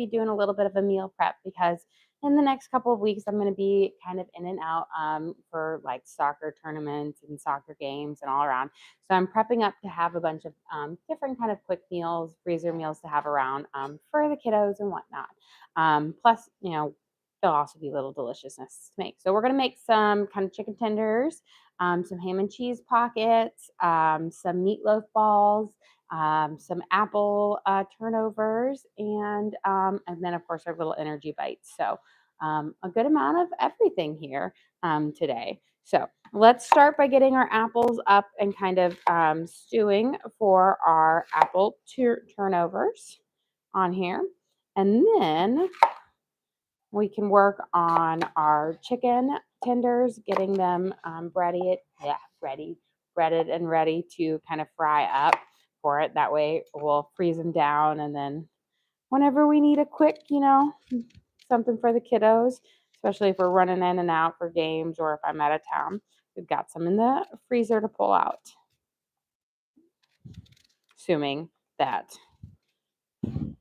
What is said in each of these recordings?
be doing a little bit of a meal prep because in the next couple of weeks, I'm going to be kind of in and out for like soccer tournaments and soccer games and all around. So I'm prepping up to have a bunch of different kind of quick meals, freezer meals to have around for the kiddos and whatnot. Plus, there'll also be little deliciousness to make. So we're going to make some kind of chicken tenders, some ham and cheese pockets, some meatloaf balls, some apple turnovers, and then of course our little energy bites. So a good amount of everything here today. So let's start by getting our apples up and kind of stewing for our apple turnovers on here. And then we can work on our chicken tenders, getting them breaded and ready to kind of fry up for it. That way we'll freeze them down, and then whenever we need a quick, something for the kiddos, especially if we're running in and out for games or if I'm out of town, we've got some in the freezer to pull out. Assuming that the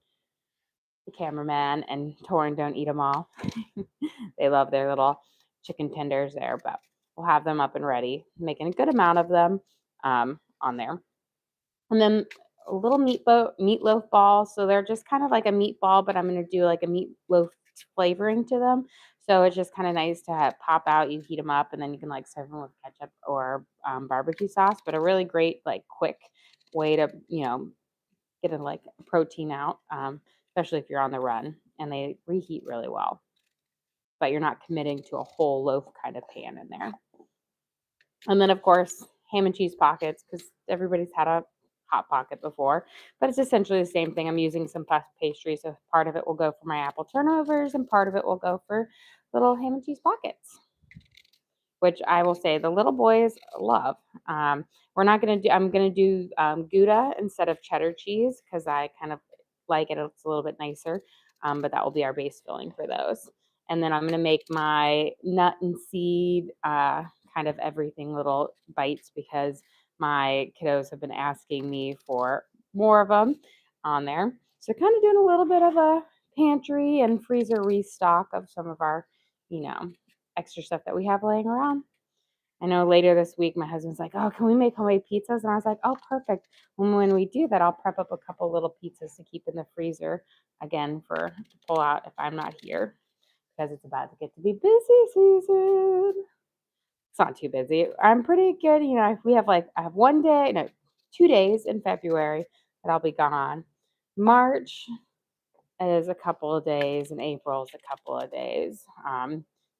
cameraman and Torin don't eat them all. They love their little chicken tenders there, but we'll have them up and ready, making a good amount of them on there. And then a little meatloaf ball. So they're just kind of like a meatball, but I'm going to do like a meatloaf flavoring to them. So it's just kind of nice to pop out. You heat them up, and then you can like serve them with ketchup or barbecue sauce. But a really great, like, quick way to get a like protein out, especially if you're on the run, and they reheat really well. But you're not committing to a whole loaf kind of pan in there. And then of course ham and cheese pockets, because everybody's had a hot pocket before, but it's essentially the same thing. I'm using some puff pastry, so part of it will go for my apple turnovers and part of it will go for little ham and cheese pockets, which I will say the little boys love. I'm going to do Gouda instead of cheddar cheese because I kind of like it. It's a little bit nicer, but that will be our base filling for those. And then I'm going to make my nut and seed kind of everything little bites because my kiddos have been asking me for more of them on there. So kind of doing a little bit of a pantry and freezer restock of some of our, extra stuff that we have laying around. I know later this week, my husband's like, oh, can we make homemade pizzas? And I was like, oh, perfect. When we do that, I'll prep up a couple little pizzas to keep in the freezer again to pull out if I'm not here because it's about to get to be busy season. It's not too busy. I'm pretty good. I have 2 days in February that I'll be gone. March is a couple of days, and April is a couple of days.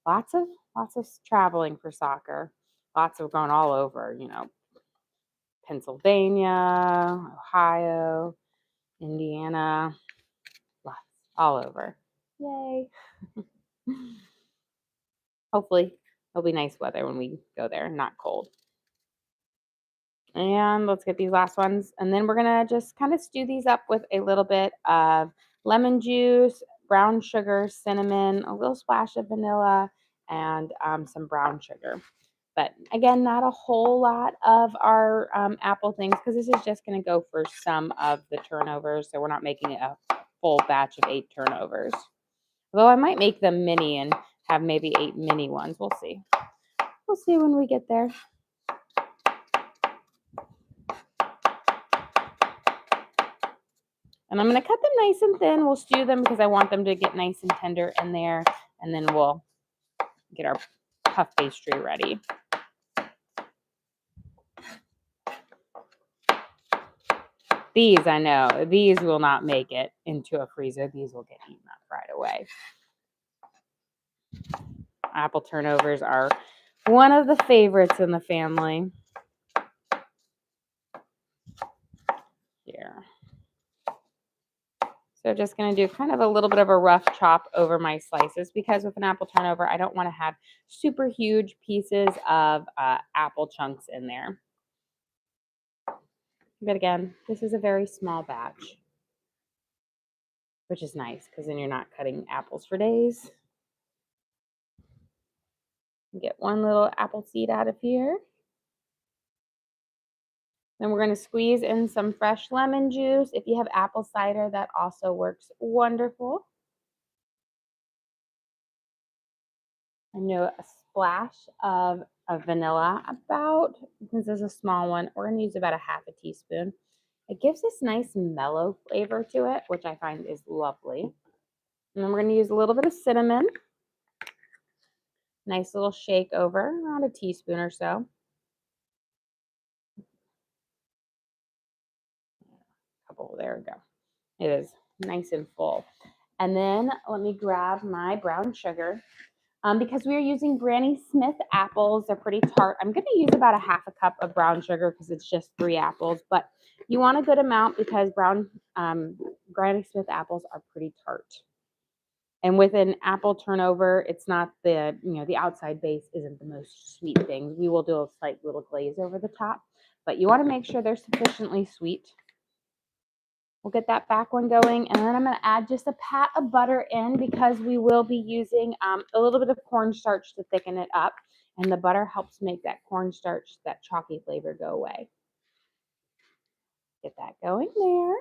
Lots of traveling for soccer. Lots of going all over, Pennsylvania, Ohio, Indiana, lots all over. Yay. Hopefully it'll be nice weather when we go there, not cold. And let's get these last ones. And then we're going to just kind of stew these up with a little bit of lemon juice, brown sugar, cinnamon, a little splash of vanilla, and some brown sugar. But again, not a whole lot of our apple things because this is just going to go for some of the turnovers. So we're not making a full batch of 8 turnovers. Although I might make them mini and have maybe 8 mini ones. We'll see. We'll see when we get there. And I'm going to cut them nice and thin. We'll stew them because I want them to get nice and tender in there. And then we'll get our puff pastry ready. These, I know, these will not make it into a freezer. These will get eaten up right away. Apple turnovers are one of the favorites in the family. Here. So just going to do kind of a little bit of a rough chop over my slices because with an apple turnover, I don't want to have super huge pieces of apple chunks in there. But again, this is a very small batch, which is nice because then you're not cutting apples for days. Get one little apple seed out of here. Then we're going to squeeze in some fresh lemon juice. If you have apple cider, that also works wonderful. I know a splash of vanilla, about, since it's a small one, we're gonna use about a half a teaspoon. It gives this nice mellow flavor to it, which I find is lovely. And then we're gonna use a little bit of cinnamon. Nice little shake over, around a teaspoon or so. There we go. It is nice and full. And then let me grab my brown sugar. Because we are using Granny Smith apples, they're pretty tart. I'm going to use about a half a cup of brown sugar because it's just 3 apples, but you want a good amount because Granny Smith apples are pretty tart. And with an apple turnover, it's not the outside base isn't the most sweet thing. We will do a slight little glaze over the top, but you want to make sure they're sufficiently sweet. We'll get that back one going, and then I'm going to add just a pat of butter in because we will be using a little bit of cornstarch to thicken it up, and the butter helps make that cornstarch, that chalky flavor go away. Get that going there.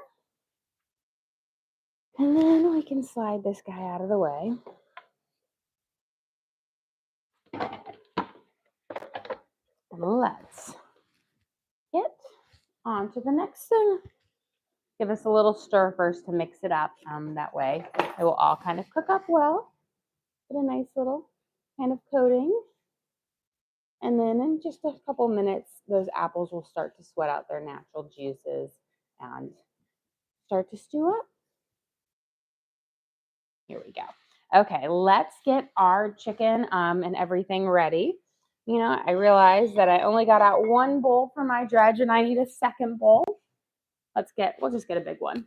And then we can slide this guy out of the way. And let's get on to the next thing. Give us a little stir first to mix it up. That way it will all kind of cook up well. Get a nice little kind of coating. And then in just a couple minutes, those apples will start to sweat out their natural juices and start to stew up. Here we go. Okay, let's get our chicken and everything ready. I realized that I only got out 1 bowl for my dredge and I need a second bowl. We'll just get a big one.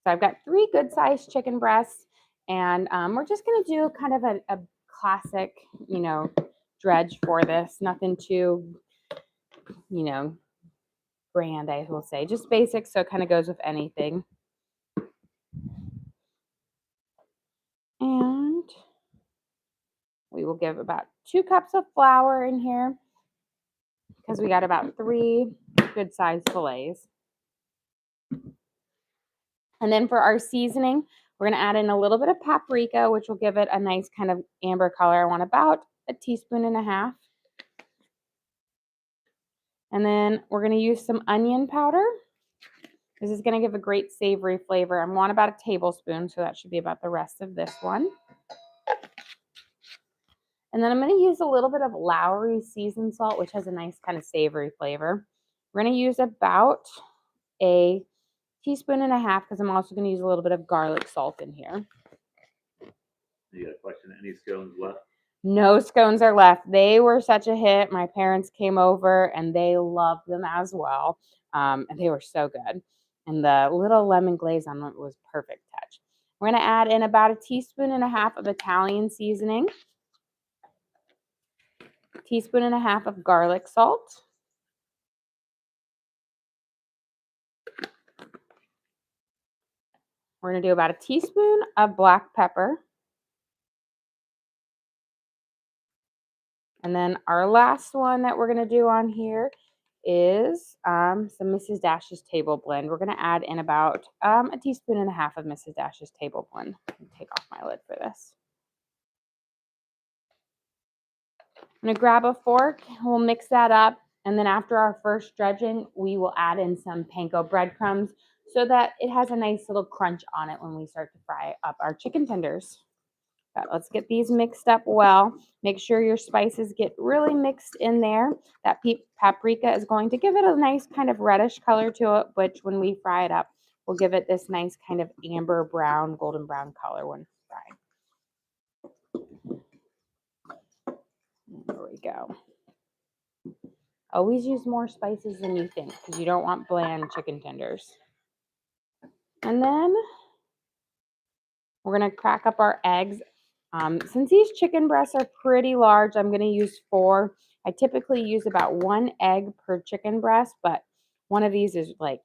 So I've got 3 good-sized chicken breasts, and we're just going to do kind of a classic, dredge for this. Nothing too, grand, I will say. Just basic, so it kind of goes with anything. And we will give about 2 cups of flour in here because we got about 3 good-sized fillets. And then for our seasoning, we're going to add in a little bit of paprika, which will give it a nice kind of amber color. I want about 1.5 teaspoons. And then we're going to use some onion powder. This is going to give a great savory flavor. I want about 1 tablespoon, so that should be about the rest of this one. And then I'm going to use a little bit of Lowry seasoned salt, which has a nice kind of savory flavor. We're going to use about 1.5 teaspoons because I'm also going to use a little bit of garlic salt in here. You got a question? Any scones left? No scones are left. They were such a hit. My parents came over and they loved them as well. And they were so good. And the little lemon glaze on them was perfect touch. We're going to add in about 1.5 teaspoons of Italian seasoning. 1.5 teaspoons of garlic salt. We're going to do about 1 teaspoon of black pepper. And then our last one that we're going to do on here is some Mrs. Dash's table blend. We're going to add in about 1.5 teaspoons of Mrs. Dash's table blend. Take off my lid for this. I'm going to grab a fork. We'll mix that up. And then after our first dredging, we will add in some panko breadcrumbs so that it has a nice little crunch on it when we start to fry up our chicken tenders. But let's get these mixed up well. Make sure your spices get really mixed in there. That paprika is going to give it a nice kind of reddish color to it, which when we fry it up, will give it this nice kind of amber brown, golden brown color when fried. There we go. Always use more spices than you think because you don't want bland chicken tenders. And then we're going to crack up our eggs. Since these chicken breasts are pretty large, I'm going to use 4. I typically use about 1 egg per chicken breast, but one of these is like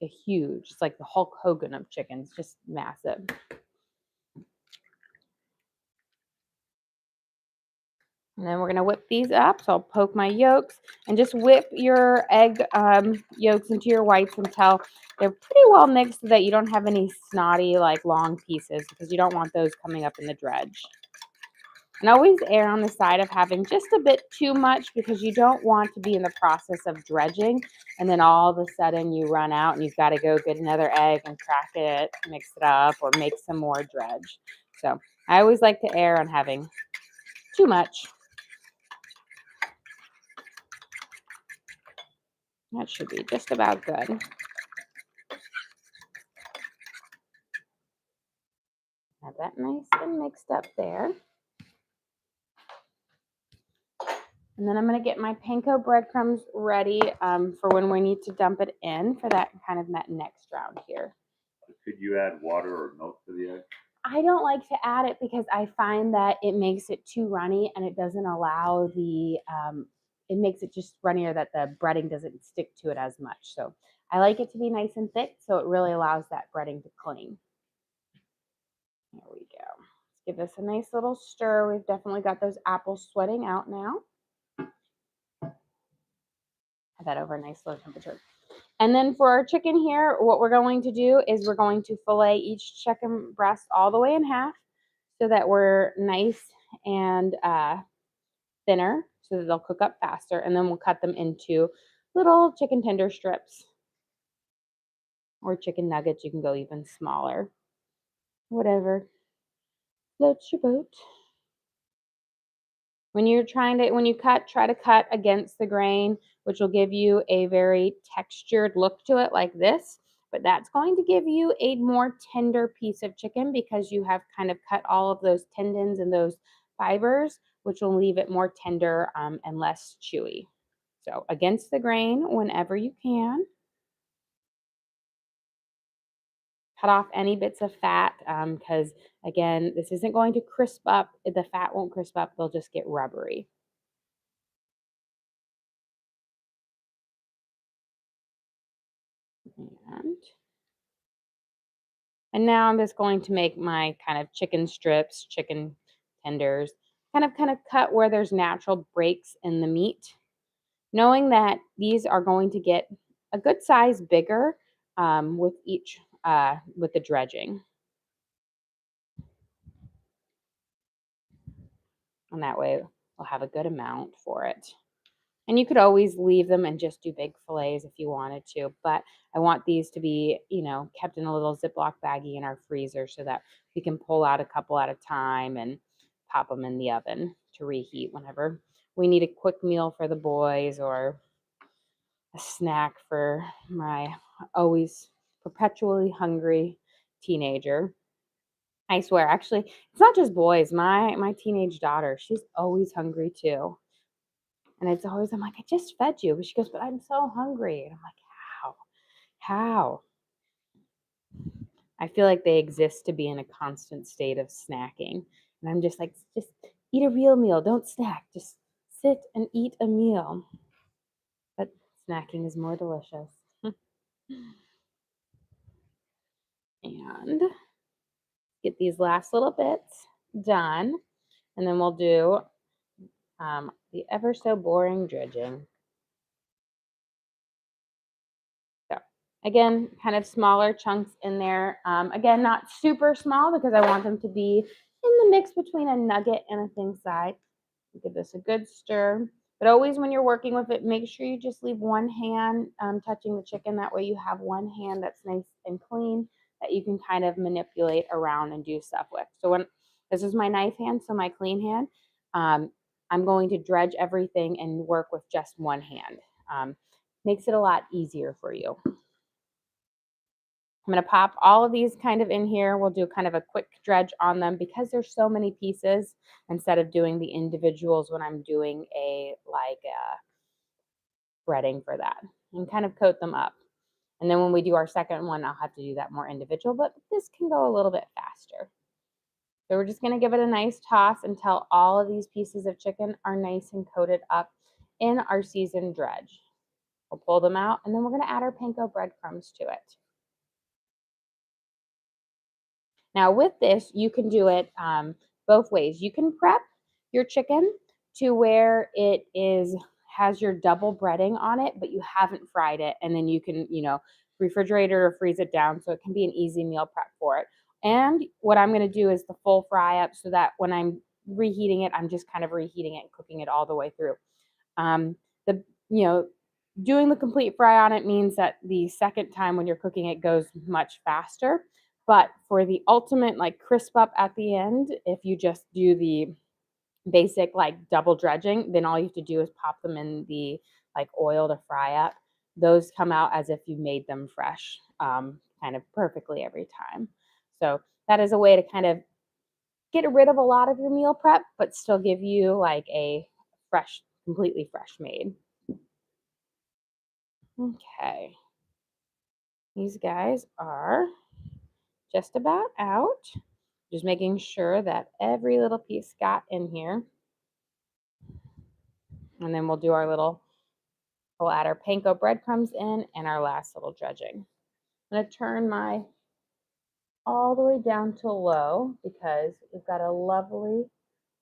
a huge. It's like the Hulk Hogan of chickens, just massive. And then we're going to whip these up. So I'll poke my yolks and just whip your egg yolks into your whites until they're pretty well mixed so that you don't have any snotty, like long pieces, because you don't want those coming up in the dredge. And always err on the side of having just a bit too much, because you don't want to be in the process of dredging and then all of a sudden you run out and you've got to go get another egg and crack it, mix it up, or make some more dredge. So I always like to err on having too much. That should be just about good. Have that nice and mixed up there. And then I'm going to get my panko breadcrumbs ready for when we need to dump it in for that kind of next round here. Could you add water or milk to the egg? I don't like to add it because I find that it makes it too runny and it doesn't allow the, it makes it just runnier that the breading doesn't stick to it as much. So I like it to be nice and thick, so it really allows that breading to cling. There we go. Let's give this a nice little stir. We've definitely got those apples sweating out now. Have that over a nice low temperature. And then for our chicken here, what we're going to do is we're going to fillet each chicken breast all the way in half so that we're nice and thinner so that they'll cook up faster. And then we'll cut them into little chicken tender strips or chicken nuggets. You can go even smaller. Whatever floats your boat. When you cut, try to cut against the grain, which will give you a very textured look to it like this. But that's going to give you a more tender piece of chicken because you have kind of cut all of those tendons and those fibers, which will leave it more tender and less chewy. So against the grain whenever you can. Cut off any bits of fat because, again, this isn't going to crisp up. The fat won't crisp up. They'll just get rubbery. And now I'm just going to make my kind of chicken strips, chicken tenders, kind of cut where there's natural breaks in the meat, knowing that these are going to get a good size bigger with each, with the dredging. And that way we'll have a good amount for it. And you could always leave them and just do big fillets if you wanted to. But I want these to be, kept in a little Ziploc baggie in our freezer so that we can pull out a couple at a time and pop them in the oven to reheat whenever we need a quick meal for the boys or a snack for my always perpetually hungry teenager. I swear, actually, it's not just boys. My teenage daughter, she's always hungry too. And it's always, I'm like, I just fed you. But she goes, but I'm so hungry. And I'm like, how? How? I feel like they exist to be in a constant state of snacking. And I'm just like, just eat a real meal. Don't snack. Just sit and eat a meal. But snacking is more delicious. And get these last little bits done. And then we'll do the ever so boring dredging. So again, kind of smaller chunks in there. Again, not super small because I want them to be in the mix between a nugget and a thin side. Give this a good stir. But always when you're working with it, make sure you just leave one hand touching the chicken. That way you have one hand that's nice and clean that you can kind of manipulate around and do stuff with. So when this is my knife hand, so my clean hand, I'm going to dredge everything and work with just one hand. Makes it a lot easier for you. I'm going to pop all of these kind of in here. We'll do kind of a quick dredge on them because there's so many pieces instead of doing the individuals when I'm doing a breading for that, and kind of coat them up. And then when we do our second one, I'll have to do that more individual, but this can go a little bit faster. So we're just going to give it a nice toss until all of these pieces of chicken are nice and coated up in our seasoned dredge. We'll pull them out, and then we're going to add our panko breadcrumbs to it. Now with this, you can do it both ways. You can prep your chicken to where it has your double breading on it, but you haven't fried it. And then you can, refrigerate it or freeze it down so it can be an easy meal prep for it. And what I'm going to do is the full fry up so that when I'm reheating it, I'm just kind of reheating it and cooking it all the way through. The doing the complete fry on it means that the second time when you're cooking it goes much faster. But for the ultimate like crisp up at the end, if you just do the basic like double dredging, then all you have to do is pop them in the like oil to fry up. Those come out as if you made them fresh, kind of perfectly every time. So that is a way to kind of get rid of a lot of your meal prep, but still give you like a fresh, completely fresh made. Okay. These guys are just about out. Just making sure that every little piece got in here. And then we'll add our panko breadcrumbs in and our last little dredging. I'm going to turn my all the way down to low because we've got a lovely,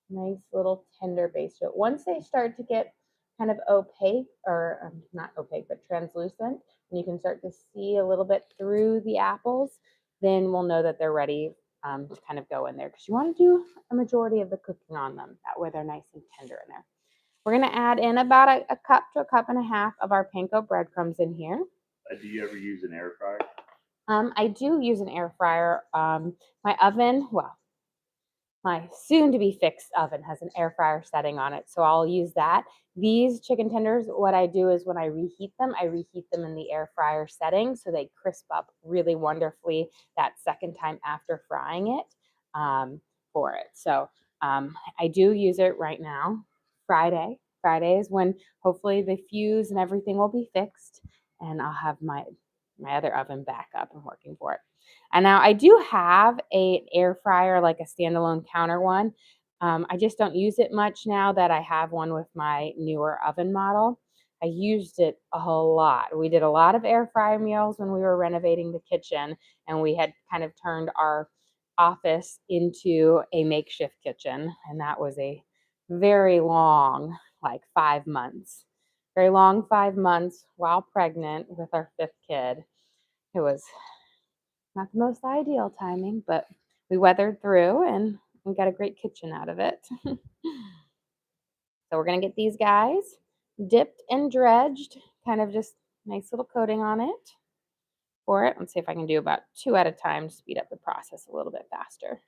nice little tender base to it. Once they start to get kind of opaque, or not opaque, but translucent, and you can start to see a little bit through the apples, then we'll know that they're ready to kind of go in there, because you want to do a majority of the cooking on them. That way they're nice and tender in there. We're going to add in about a cup to a cup and a half of our panko breadcrumbs in here. Do you ever use an air fryer? I do use an air fryer. My oven, well, my soon-to-be fixed oven has an air fryer setting on it, so I'll use that. These chicken tenders, what I do is when I reheat them in the air fryer setting so they crisp up really wonderfully that second time after frying it for it. So I do use it right now. Friday is when hopefully the fuse and everything will be fixed, and I'll have my other oven back up and working for it. And now I do have an air fryer, like a standalone counter one. I just don't use it much now that I have one with my newer oven model. I used it a whole lot. We did a lot of air fryer meals when we were renovating the kitchen, and we had kind of turned our office into a makeshift kitchen. And that was a very long, like 5 months, very long 5 months while pregnant with our 5th kid. It was not the most ideal timing, but we weathered through and we got a great kitchen out of it. So we're going to get these guys dipped and dredged, kind of just nice little coating on it for it. Let's see if I can do about 2 at a time to speed up the process a little bit faster.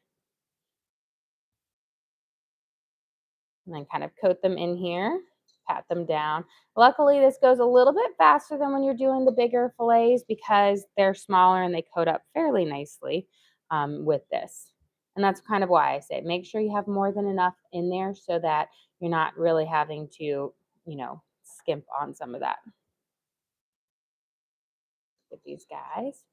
And then kind of coat them in here, pat them down. Luckily, this goes a little bit faster than when you're doing the bigger fillets because they're smaller and they coat up fairly nicely with this. And that's kind of why I say make sure you have more than enough in there so that you're not really having to, skimp on some of that. Get these guys.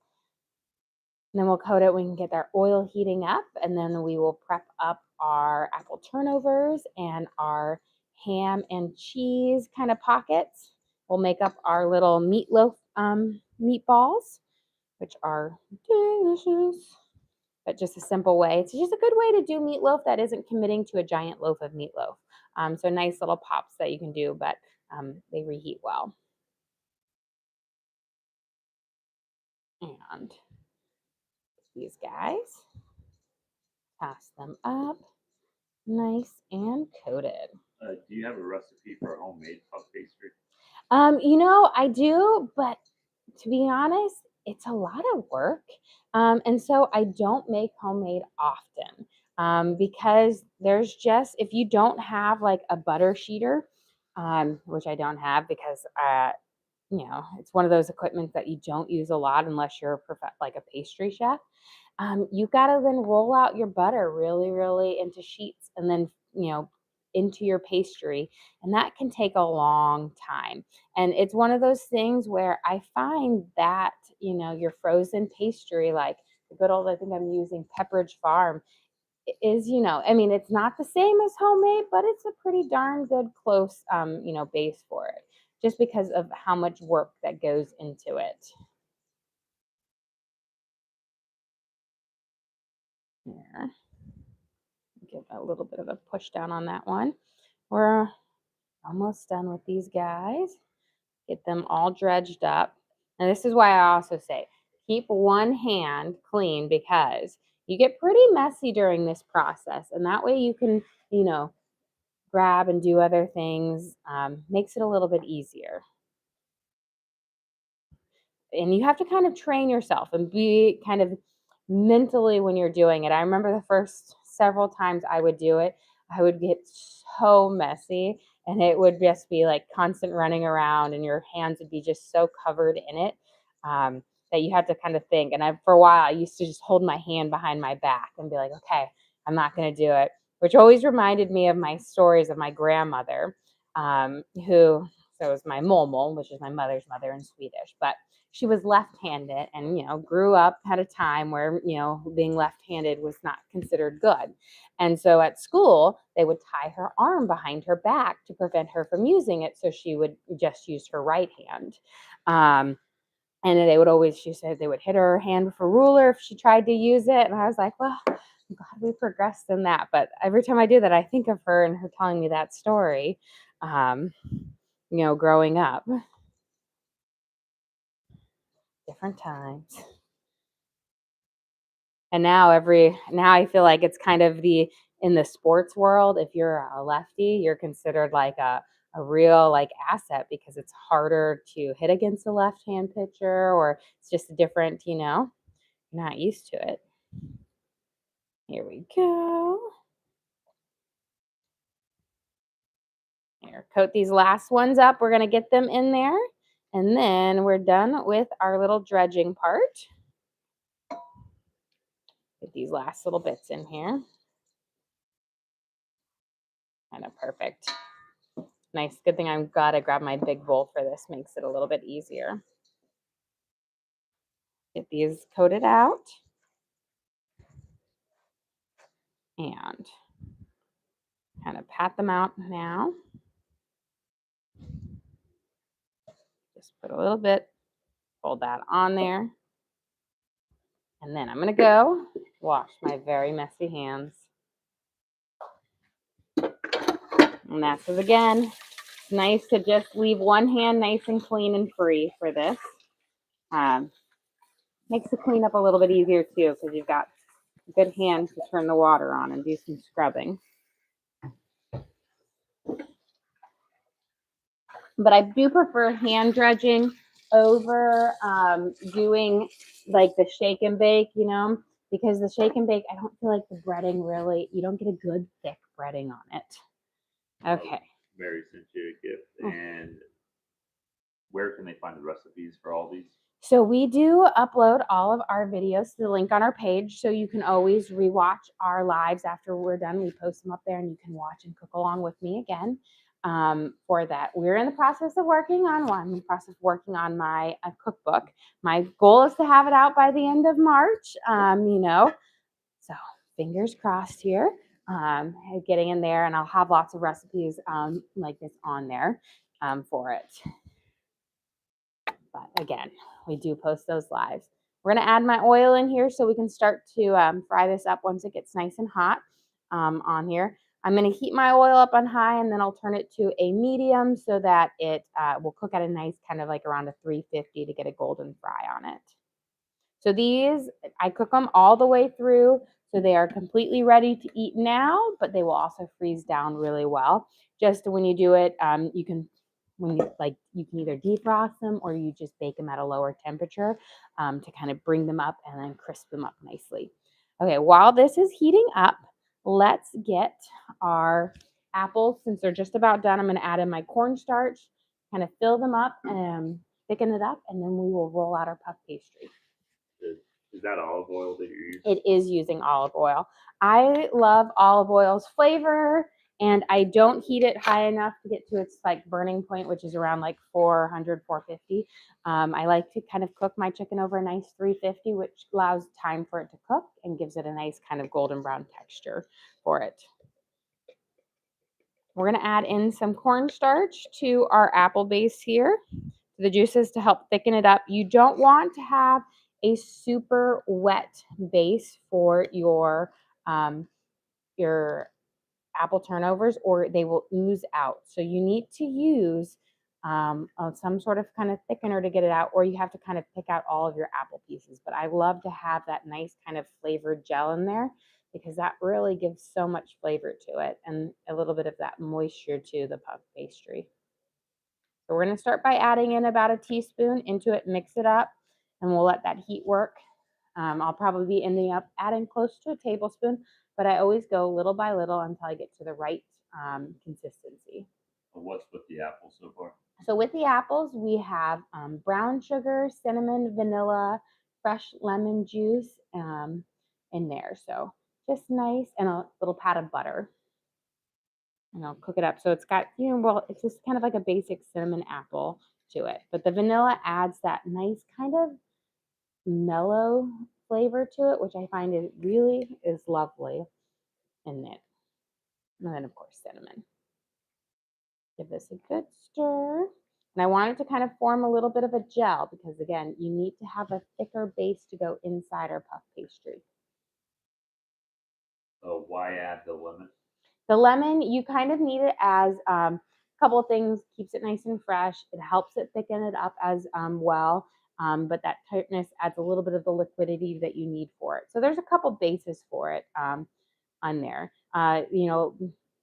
And then we'll coat it. We can get our oil heating up, and then we will prep up our apple turnovers and our ham and cheese kind of pockets. We'll make up our little meatloaf meatballs, which are delicious, but just a simple way. It's just a good way to do meatloaf that isn't committing to a giant loaf of meatloaf. So nice little pops that you can do, but they reheat well. And these guys, toss them up, nice and coated. Do you have a recipe for a homemade puff pastry? I do, but to be honest, it's a lot of work. And so I don't make homemade often because there's just, if you don't have like a butter sheeter, which I don't have because, it's one of those equipments that you don't use a lot unless you're like a pastry chef. You got to then roll out your butter really, really into sheets and then, into your pastry. And that can take a long time. And it's one of those things where I find that, your frozen pastry, like the good old, I think I'm using Pepperidge Farm, is, it's not the same as homemade, but it's a pretty darn good close, base for it, just because of how much work that goes into it. Here. Give a little bit of a push down on that one. we're almost done with these guys. Get them all dredged up. And this is why I also say keep one hand clean, because you get pretty messy during this process. And that way you can, grab and do other things. Makes it a little bit easier. And you have to kind of train yourself and be kind of mentally when you're doing it. I remember the first several times I would do it, I would get so messy, and it would just be like constant running around and your hands would be just so covered in it, that you have to kind of think. And for a while I used to just hold my hand behind my back and be like, okay, I'm not going to do it, which always reminded me of my stories of my grandmother, who, so it was my momol, which is my mother's mother in Swedish, but she was left-handed and, grew up at a time where, being left-handed was not considered good. And so at school, they would tie her arm behind her back to prevent her from using it. So she would just use her right hand. And they would always, she said they would hit her hand with a ruler if she tried to use it. And I was like, well, I'm glad we progressed in that. But every time I do that, I think of her and her telling me that story, growing up. Different times. And now I feel like it's kind of in the sports world, if you're a lefty, you're considered like a real like asset, because it's harder to hit against a left-hand pitcher, or it's just a different, you're not used to it. Here we go. Here, coat these last ones up. We're going to get them in there, and then we're done with our little dredging part. Get these last little bits in here. Kind of perfect. Nice. Good thing I've got to grab my big bowl for this. Makes it a little bit easier. Get these coated out. And kind of pat them out now. Just put a little bit, fold that on there. And then I'm going to go wash my very messy hands. And that's it again. It's nice to just leave one hand nice and clean and free for this. Makes the cleanup a little bit easier too, because you've got a good hand to turn the water on and do some scrubbing. But I do prefer hand dredging over doing like the shake and bake, because the shake and bake, I don't feel like the breading really, you don't get a good thick breading on it. Okay. Mary sent you a gift. And where can they find the recipes for all these? So we do upload all of our videos to the link on our page, so you can always rewatch our lives after we're done. We post them up there, and you can watch and cook along with me again. For that, we're in the process of working on my cookbook. My goal is to have it out by the end of March. So fingers crossed here. Getting in there, and I'll have lots of recipes like this on there for it. But again, we do post those lives. We're going to add my oil in here so we can start to fry this up once it gets nice and hot on here. I'm going to heat my oil up on high, and then I'll turn it to a medium so that it will cook at a nice kind of like around a 350 to get a golden fry on it. So these, I cook them all the way through, so they are completely ready to eat now, but they will also freeze down really well. Just when you do it, you can either defrost them, or you just bake them at a lower temperature to kind of bring them up and then crisp them up nicely. Okay, while this is heating up, let's get our apples. Since they're just about done, I'm going to add in my cornstarch, kind of fill them up and thicken it up, and then we will roll out our puff pastry. Is that olive oil that you're using? It is using olive oil. I love olive oil's flavor, and I don't heat it high enough to get to its like burning point, which is around like 400, 450. I like to kind of cook my chicken over a nice 350, which allows time for it to cook and gives it a nice kind of golden brown texture for it. We're going to add in some cornstarch to our apple base here, the juices to help thicken it up. You don't want to have a super wet base for your apple turnovers or they will ooze out. So you need to use some sort of kind of thickener to get it out, or you have to kind of pick out all of your apple pieces. But I love to have that nice kind of flavored gel in there because that really gives so much flavor to it and a little bit of that moisture to the puff pastry. So we're going to start by adding in about a teaspoon into it, mix it up, and we'll let that heat work. I'll probably be ending up adding close to a tablespoon, but I always go little by little until I get to the right consistency. What's with the apples so far? So with the apples, we have brown sugar, cinnamon, vanilla, fresh lemon juice in there. So just nice, and a little pat of butter. And I'll cook it up. So it's got, well, it's just kind of like a basic cinnamon apple to it. But the vanilla adds that nice kind of mellow flavor to it, which I find it really is lovely in it. And then, of course, cinnamon. Give this a good stir. And I want it to kind of form a little bit of a gel because, again, you need to have a thicker base to go inside our puff pastry. Oh, why add the lemon? The lemon, you kind of need it as a couple of things. Keeps it nice and fresh. It helps it thicken it up as well. But that tightness adds a little bit of the liquidity that you need for it. So there's a couple bases for it on there.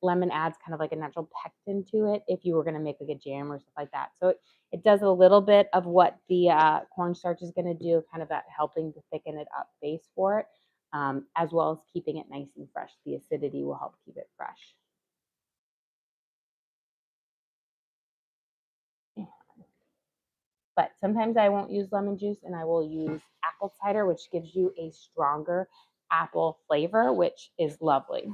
Lemon adds kind of like a natural pectin to it if you were going to make like a jam or stuff like that. So it does a little bit of what the cornstarch is going to do, kind of that helping to thicken it up base for it, as well as keeping it nice and fresh. The acidity will help keep it fresh. But sometimes I won't use lemon juice and I will use apple cider, which gives you a stronger apple flavor, which is lovely.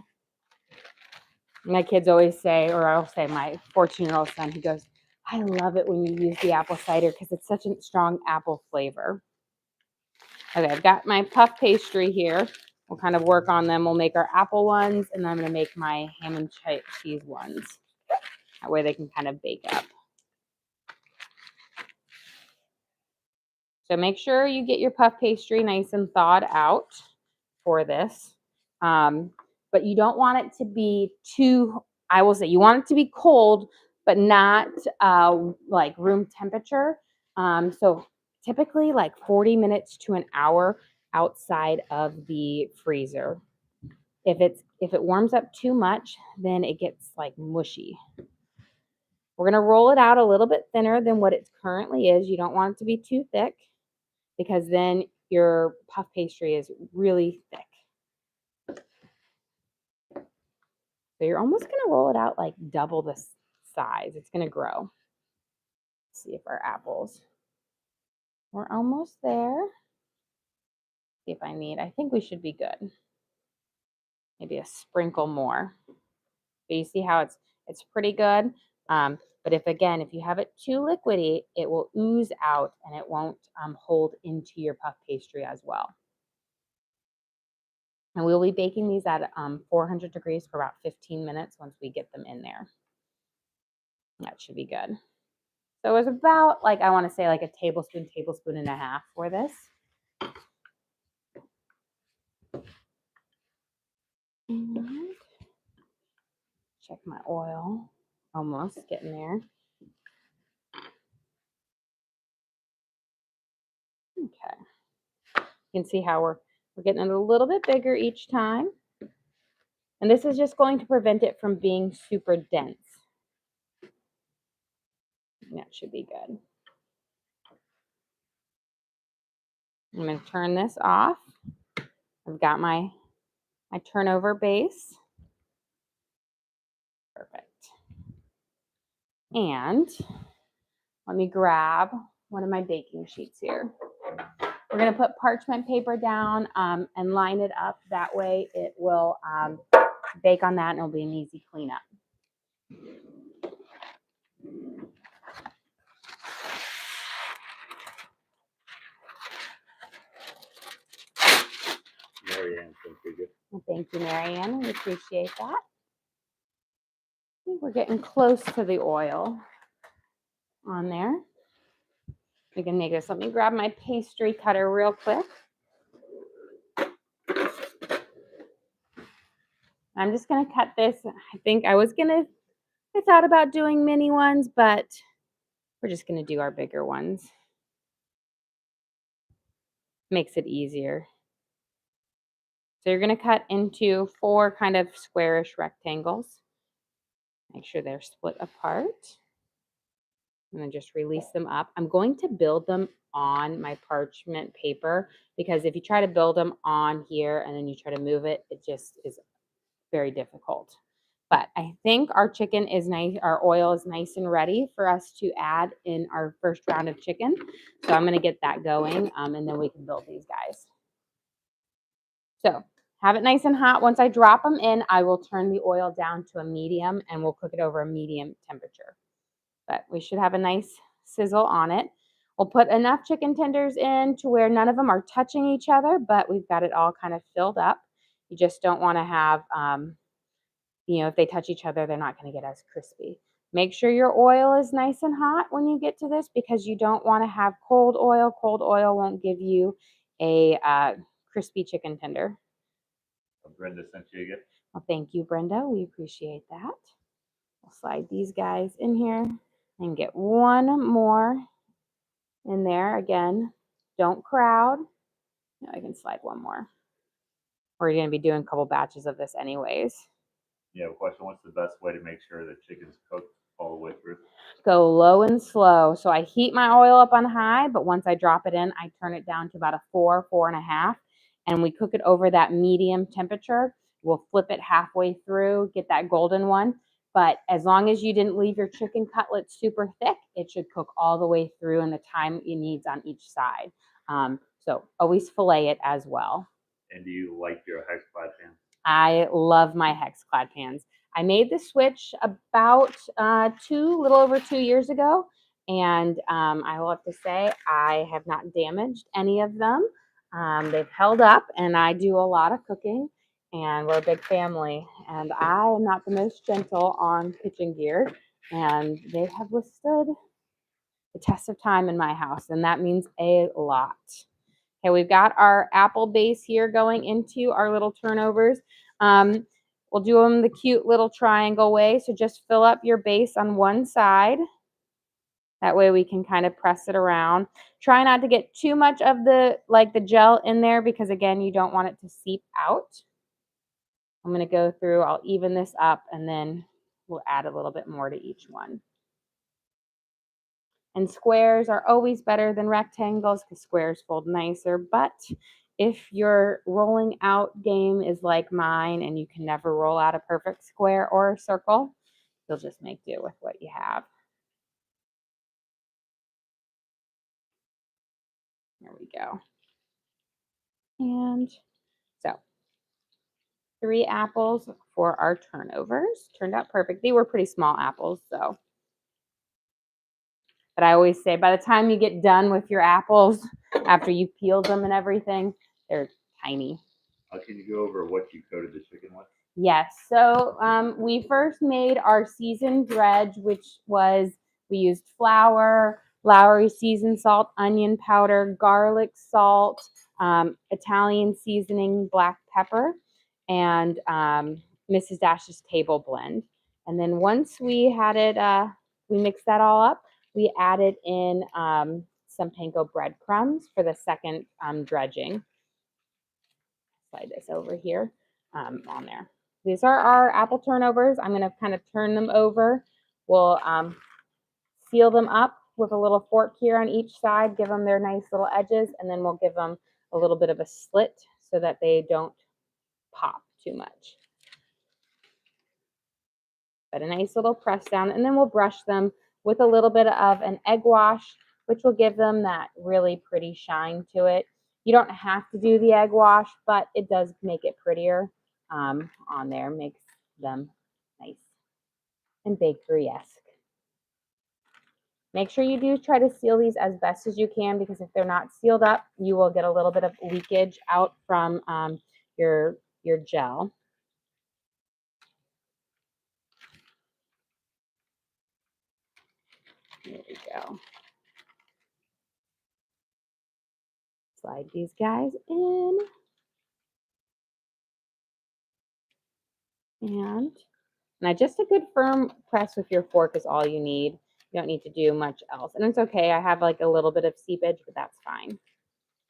My kids always say, or I'll say my 14-year-old son, he goes, I love it when you use the apple cider because it's such a strong apple flavor. Okay, I've got my puff pastry here. We'll kind of work on them. We'll make our apple ones, and then I'm going to make my ham and cheese ones. That way they can kind of bake up. So make sure you get your puff pastry nice and thawed out for this. But you don't want it to be too, I will say, you want it to be cold, but not like room temperature. So typically like 40 minutes to an hour outside of the freezer. If it warms up too much, then it gets like mushy. We're going to roll it out a little bit thinner than what it currently is. You don't want it to be too thick because then your puff pastry is really thick. So you're almost going to roll it out like double the size. It's going to grow. Let's see if our apples, we're almost there. See if I think we should be good. Maybe a sprinkle more. But you see how it's pretty good. But if you have it too liquidy, it will ooze out and it won't hold into your puff pastry as well. And we'll be baking these at 400 degrees for about 15 minutes once we get them in there. That should be good. So it was about, like, I want to say like a tablespoon and a half for this. And check my oil. Almost getting there. Okay. You can see how we're getting it a little bit bigger each time. And this is just going to prevent it from being super dense. And that should be good. I'm going to turn this off. I've got my turnover base. Perfect. And let me grab one of my baking sheets here. We're going to put parchment paper down and line it up. That way it will bake on that and it'll be an easy cleanup. Marianne, thank you. Well, thank you, Marianne. We appreciate that. I think we're getting close to the oil on there. We can make this. Let me grab my pastry cutter real quick. I'm just gonna cut this. I think I thought about doing mini ones, but we're just gonna do our bigger ones. Makes it easier. So you're gonna cut into 4 kind of squarish rectangles. Make sure they're split apart. And then just release them up. I'm going to build them on my parchment paper because if you try to build them on here and then you try to move it, it just is very difficult. But I think our chicken is nice, our oil is nice and ready for us to add in our first round of chicken. So I'm gonna get that going and then we can build these guys. So have it nice and hot. Once I drop them in, I will turn the oil down to a medium and we'll cook it over a medium temperature. But we should have a nice sizzle on it. We'll put enough chicken tenders in to where none of them are touching each other, but we've got it all kind of filled up. You just don't want to have, if they touch each other, they're not going to get as crispy. Make sure your oil is nice and hot when you get to this because you don't want to have cold oil. Cold oil won't give you a crispy chicken tender. Brenda sent you again. Well, thank you, Brenda. We appreciate that. We'll slide these guys in here and get one more in there. Again, don't crowd. No, I can slide one more. We're going to be doing a couple batches of this anyways. Yeah, question, what's the best way to make sure the chicken's cooked all the way through? Go low and slow. So I heat my oil up on high, but once I drop it in, I turn it down to about a 4, 4.5, and we cook it over that medium temperature. We'll flip it halfway through, get that golden one. But as long as you didn't leave your chicken cutlets super thick, it should cook all the way through in the time it needs on each side. So always fillet it as well. And do you like your hex-clad pans? I love my hex-clad pans. I made the switch about little over 2 years ago, and I will have to say I have not damaged any of them. They've held up, and I do a lot of cooking, and we're a big family, and I am not the most gentle on kitchen gear, and they have withstood the test of time in my house, and that means a lot. Okay, we've got our apple base here going into our little turnovers. We'll do them the cute little triangle way. So just fill up your base on one side. That way we can kind of press it around. Try not to get too much of the gel in there because again, you don't want it to seep out. I'm going to go through, I'll even this up and then we'll add a little bit more to each one. And squares are always better than rectangles because squares fold nicer. But if your rolling out game is like mine and you can never roll out a perfect square or a circle, you'll just make do with what you have. There we go. And so 3 apples for our turnovers. Turned out perfect. They were pretty small apples, so. But I always say by the time you get done with your apples, after you've peeled them and everything, they're tiny. Can you go over what you coated the chicken with? Yes. So we first made our seasoned dredge, which was we used flour, Lowry seasoned salt, onion powder, garlic salt, Italian seasoning, black pepper, and Mrs. Dash's table blend. And then once we had it, we mixed that all up. We added in some panko breadcrumbs for the second dredging. Slide this over here on there. These are our apple turnovers. I'm going to kind of turn them over. We'll seal them up with a little fork here on each side, give them their nice little edges, and then we'll give them a little bit of a slit so that they don't pop too much. But a nice little press down, and then we'll brush them with a little bit of an egg wash, which will give them that really pretty shine to it. You don't have to do the egg wash, but it does make it prettier on there, makes them nice and bakery-esque. Make sure you do try to seal these as best as you can because if they're not sealed up, you will get a little bit of leakage out from your gel. There we go. Slide these guys in. And now just a good firm press with your fork is all you need. You don't need to do much else. And it's okay. I have like a little bit of seepage, but that's fine.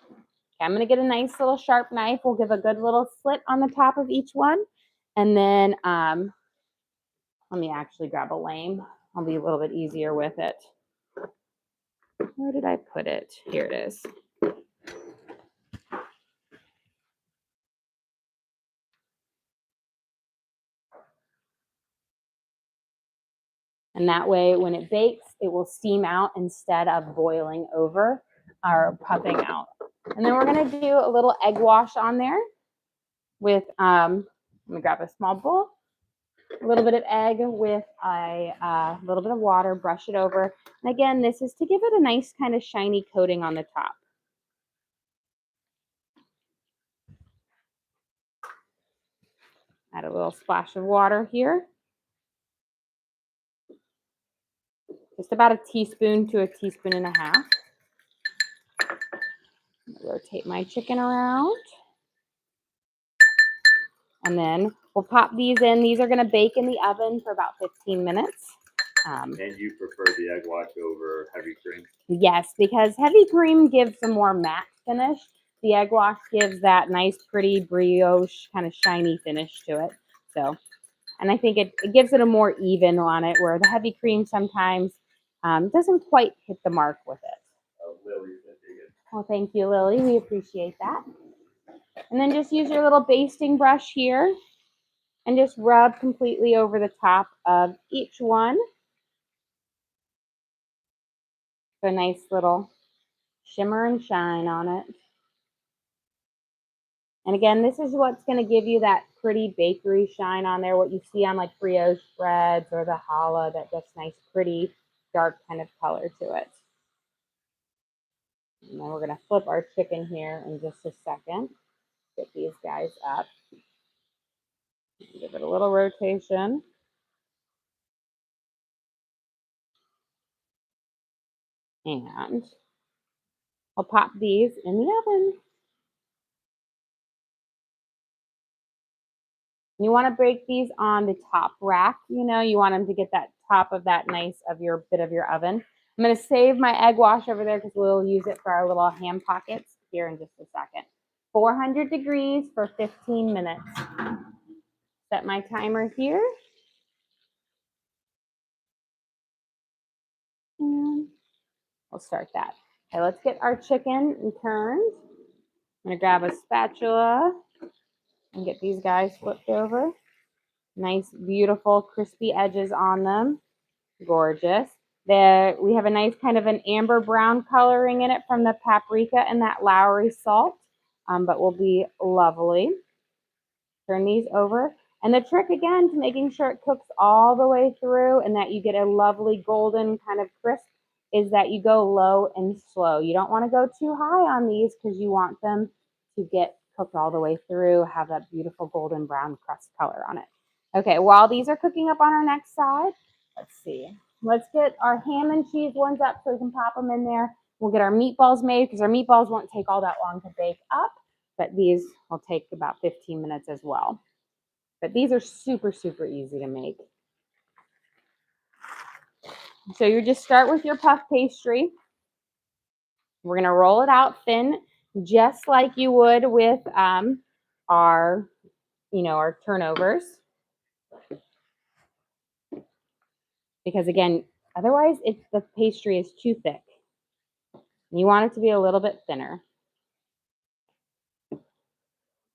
Okay, I'm going to get a nice little sharp knife. We'll give a good little slit on the top of each one. And then let me actually grab a lame. I'll be a little bit easier with it. Where did I put it? Here it is. And that way, when it bakes, it will steam out instead of boiling over or puffing out. And then we're going to do a little egg wash on there with, let me grab a small bowl, a little bit of egg with a little bit of water, brush it over. And again, this is to give it a nice kind of shiny coating on the top. Add a little splash of water here. Just about a teaspoon to a teaspoon and a half. Rotate my chicken around. And then we'll pop these in. These are going to bake in the oven for about 15 minutes. And you prefer the egg wash over heavy cream? Yes, because heavy cream gives a more matte finish. The egg wash gives that nice, pretty brioche kind of shiny finish to it. So, and I think it gives it a more even on it, where the heavy cream sometimes doesn't quite hit the mark with it. Lily's gonna dig it. Well, thank you, Lily. We appreciate that. And then just use your little basting brush here and just rub completely over the top of each one. So a nice little shimmer and shine on it. And again, this is what's going to give you that pretty bakery shine on there, what you see on like brioche breads or the challah, that just nice, pretty, dark kind of color to it. And then we're going to flip our chicken here in just a second. Get these guys up. Give it a little rotation. And I'll pop these in the oven. You want to bake these on the top rack. You know, you want them to get that top of that nice of your bit of your oven. I'm going to save my egg wash over there because we'll use it for our little ham pockets here in just a second. 400 degrees for 15 minutes. Set my timer here. And we'll start that. Okay, let's get our chicken turned. I'm going to grab a spatula and get these guys flipped over. Nice, beautiful, crispy edges on them. Gorgeous. There, we have a nice kind of an amber brown coloring in it from the paprika and that Lowry salt, but will be lovely. Turn these over. And the trick, again, to making sure it cooks all the way through and that you get a lovely golden kind of crisp is that you go low and slow. You don't want to go too high on these because you want them to get cooked all the way through, have that beautiful golden brown crust color on it. Okay, while these are cooking up on our next side, let's see. Let's get our ham and cheese ones up so we can pop them in there. We'll get our meatballs made because our meatballs won't take all that long to bake up, but these will take about 15 minutes as well. But these are super, super easy to make. So you just start with your puff pastry. We're going to roll it out thin, just like you would with our turnovers. Because again, otherwise the pastry is too thick. You want it to be a little bit thinner.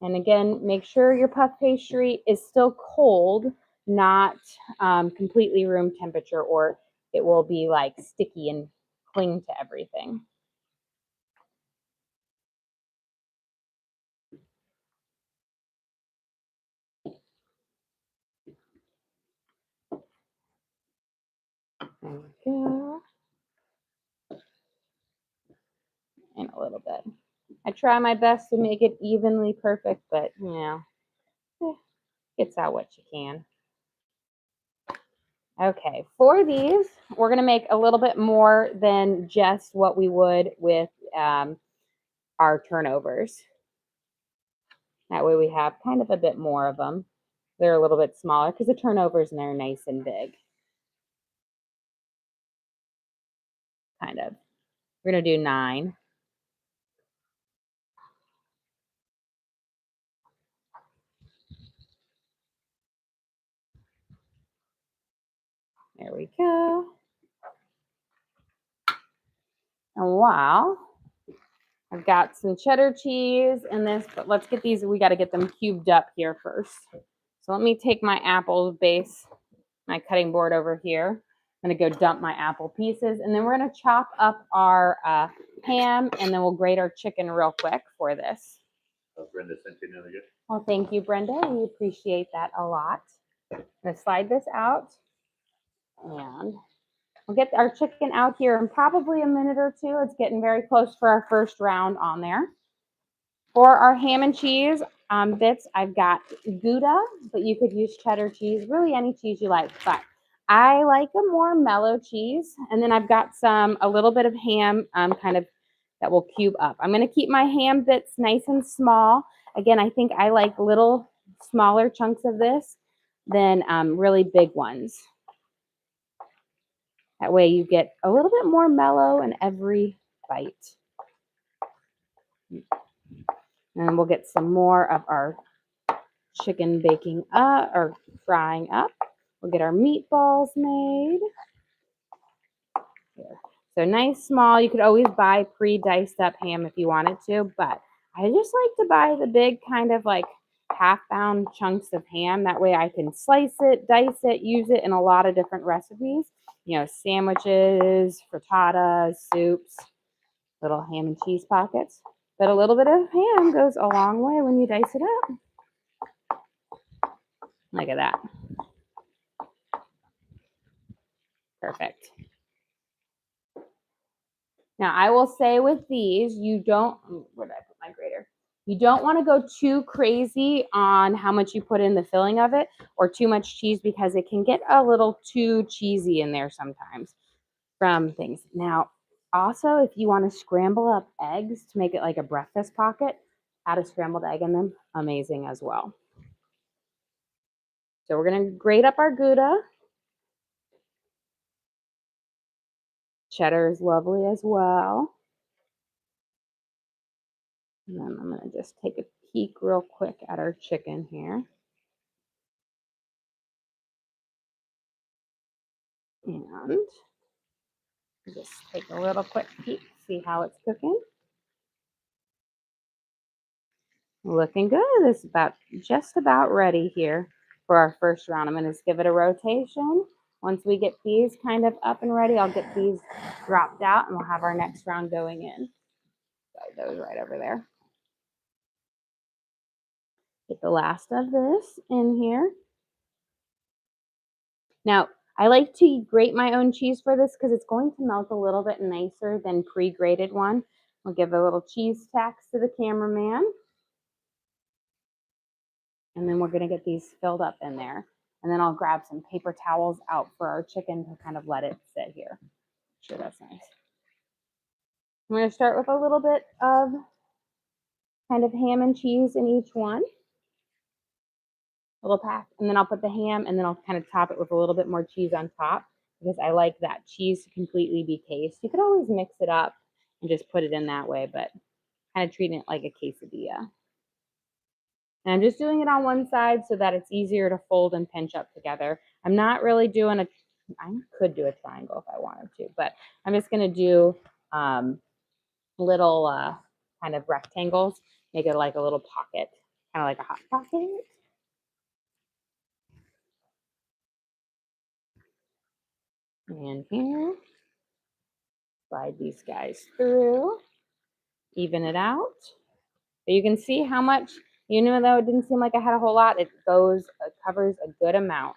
And again, make sure your puff pastry is still cold, not completely room temperature, or it will be like sticky and cling to everything. There we go. And a little bit. I try my best to make it evenly perfect, but you know, it's out what you can. Okay, for these, we're going to make a little bit more than just what we would with our turnovers. That way we have kind of a bit more of them. They're a little bit smaller because the turnovers and they're nice and big. Kind of. We're going to do 9. There we go. And wow, I've got some cheddar cheese in this, but let's get these, we got to get them cubed up here first. So let me take my apple base, my cutting board over here. I'm going to go dump my apple pieces, and then we're going to chop up our ham, and then we'll grate our chicken real quick for this. Brenda sent you another gift. Well, thank you, Brenda. We appreciate that a lot. I'm going to slide this out, and we'll get our chicken out here in probably a minute or two. It's getting very close for our first round on there. For our ham and cheese bits, I've got Gouda, but you could use cheddar cheese, really any cheese you like. But I like a more mellow cheese. And then I've got a little bit of ham kind of that will cube up. I'm going to keep my ham bits nice and small. Again, I think I like little smaller chunks of this than really big ones. That way you get a little bit more mellow in every bite. And we'll get some more of our chicken baking up or frying up. We'll get our meatballs made. Here. So nice, small. You could always buy pre-diced up ham if you wanted to, but I just like to buy the big kind of like half-pound chunks of ham. That way I can slice it, dice it, use it in a lot of different recipes. You know, sandwiches, frittatas, soups, little ham and cheese pockets. But a little bit of ham goes a long way when you dice it up. Look at that. Perfect. Now, I will say with these, you don't, where did I put my grater? You don't want to go too crazy on how much you put in the filling of it or too much cheese because it can get a little too cheesy in there sometimes from things. Now, also, if you want to scramble up eggs to make it like a breakfast pocket, add a scrambled egg in them. Amazing as well. So we're going to grate up our Gouda. Cheddar is lovely as well. And then I'm going to just take a peek real quick at our chicken here. And just take a little quick peek, see how it's cooking. Looking good. It's just about ready here for our first round. I'm going to just give it a rotation. Once we get these kind of up and ready, I'll get these dropped out and we'll have our next round going in. Slide those right over there. Get the last of this in here. Now, I like to grate my own cheese for this because it's going to melt a little bit nicer than pre-grated one. I'll give a little cheese tax to the cameraman. And then we're going to get these filled up in there. And then I'll grab some paper towels out for our chicken to kind of let it sit here. Sure, that's nice. I'm going to start with a little bit of kind of ham and cheese in each one. A little pack. And then I'll put the ham and then I'll kind of top it with a little bit more cheese on top because I like that cheese to completely be cased. You could always mix it up and just put it in that way, but kind of treating it like a quesadilla. And I'm just doing it on one side so that it's easier to fold and pinch up together. I'm not really doing I could do a triangle if I wanted to, but I'm just going to do little kind of rectangles, make it like a little pocket, kind of like a hot pocket. And here, slide these guys through, even it out. So you can see how much, even though it didn't seem like I had a whole lot, it covers a good amount.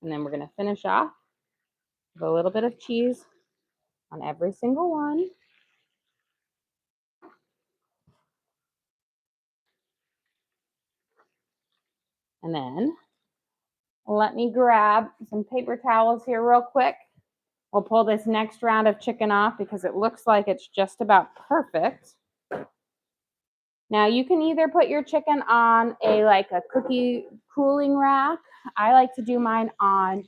And then we're going to finish off with a little bit of cheese on every single one. And then let me grab some paper towels here real quick. We'll pull this next round of chicken off because it looks like it's just about perfect. Now you can either put your chicken on a cookie cooling rack. I like to do mine on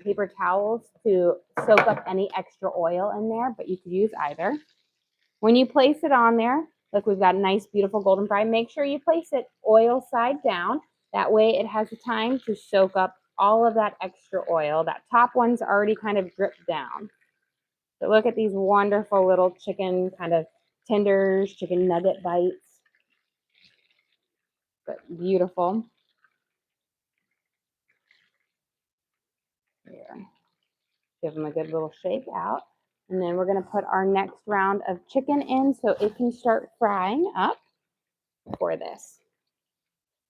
paper towels to soak up any extra oil in there, but you could use either. When you place it on there, look, we've got a nice, beautiful golden fry. Make sure you place it oil side down. That way it has the time to soak up all of that extra oil. That top one's already kind of dripped down. So look at these wonderful little chicken kind of tenders, chicken nugget bites. But beautiful. Here. Give them a good little shake out. And then we're going to put our next round of chicken in so it can start frying up for this.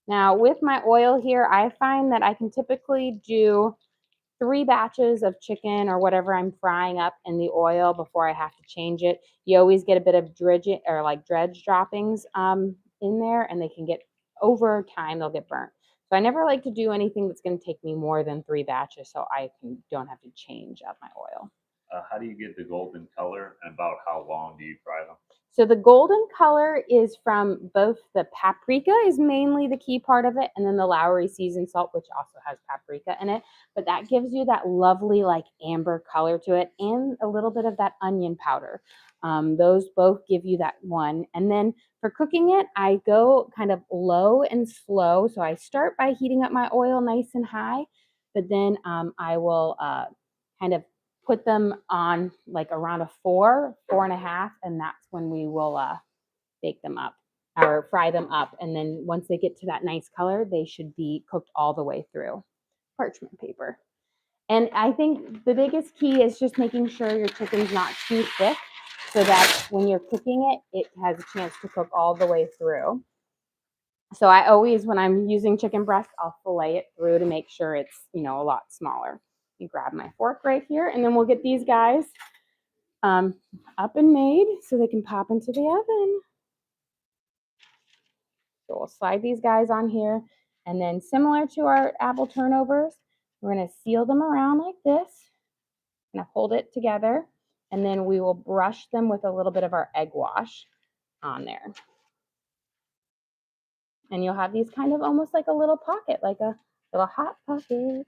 Now with my oil here, I find that I can typically do 3 batches of chicken or whatever I'm frying up in the oil before I have to change it. You always get a bit of dredge or like dredge droppings in there, and they can get, over time they'll get burnt. So I never like to do anything that's going to take me more than 3 batches so I don't have to change up my oil. How do you get the golden color, and about how long do you fry them? So the golden color is from both the paprika is mainly the key part of it, and then the Lowry seasoned salt, which also has paprika in it. But that gives you that lovely like amber color to it, and a little bit of that onion powder. Those both give you that one. And then for cooking it, I go kind of low and slow. So I start by heating up my oil nice and high, but then I will kind of put them on like around a 4.5, and that's when we will bake them up or fry them up. And then once they get to that nice color, they should be cooked all the way through. Parchment paper. And I think the biggest key is just making sure your chicken's not too thick so that when you're cooking it, it has a chance to cook all the way through. So I always, when I'm using chicken breast, I'll fillet it through to make sure it's, a lot smaller. You grab my fork right here, and then we'll get these guys up and made so they can pop into the oven. So we'll slide these guys on here, and then similar to our apple turnovers, we're going to seal them around like this. I'm going to hold it together, and then we will brush them with a little bit of our egg wash on there. And you'll have these kind of almost like a little pocket, like a little hot pocket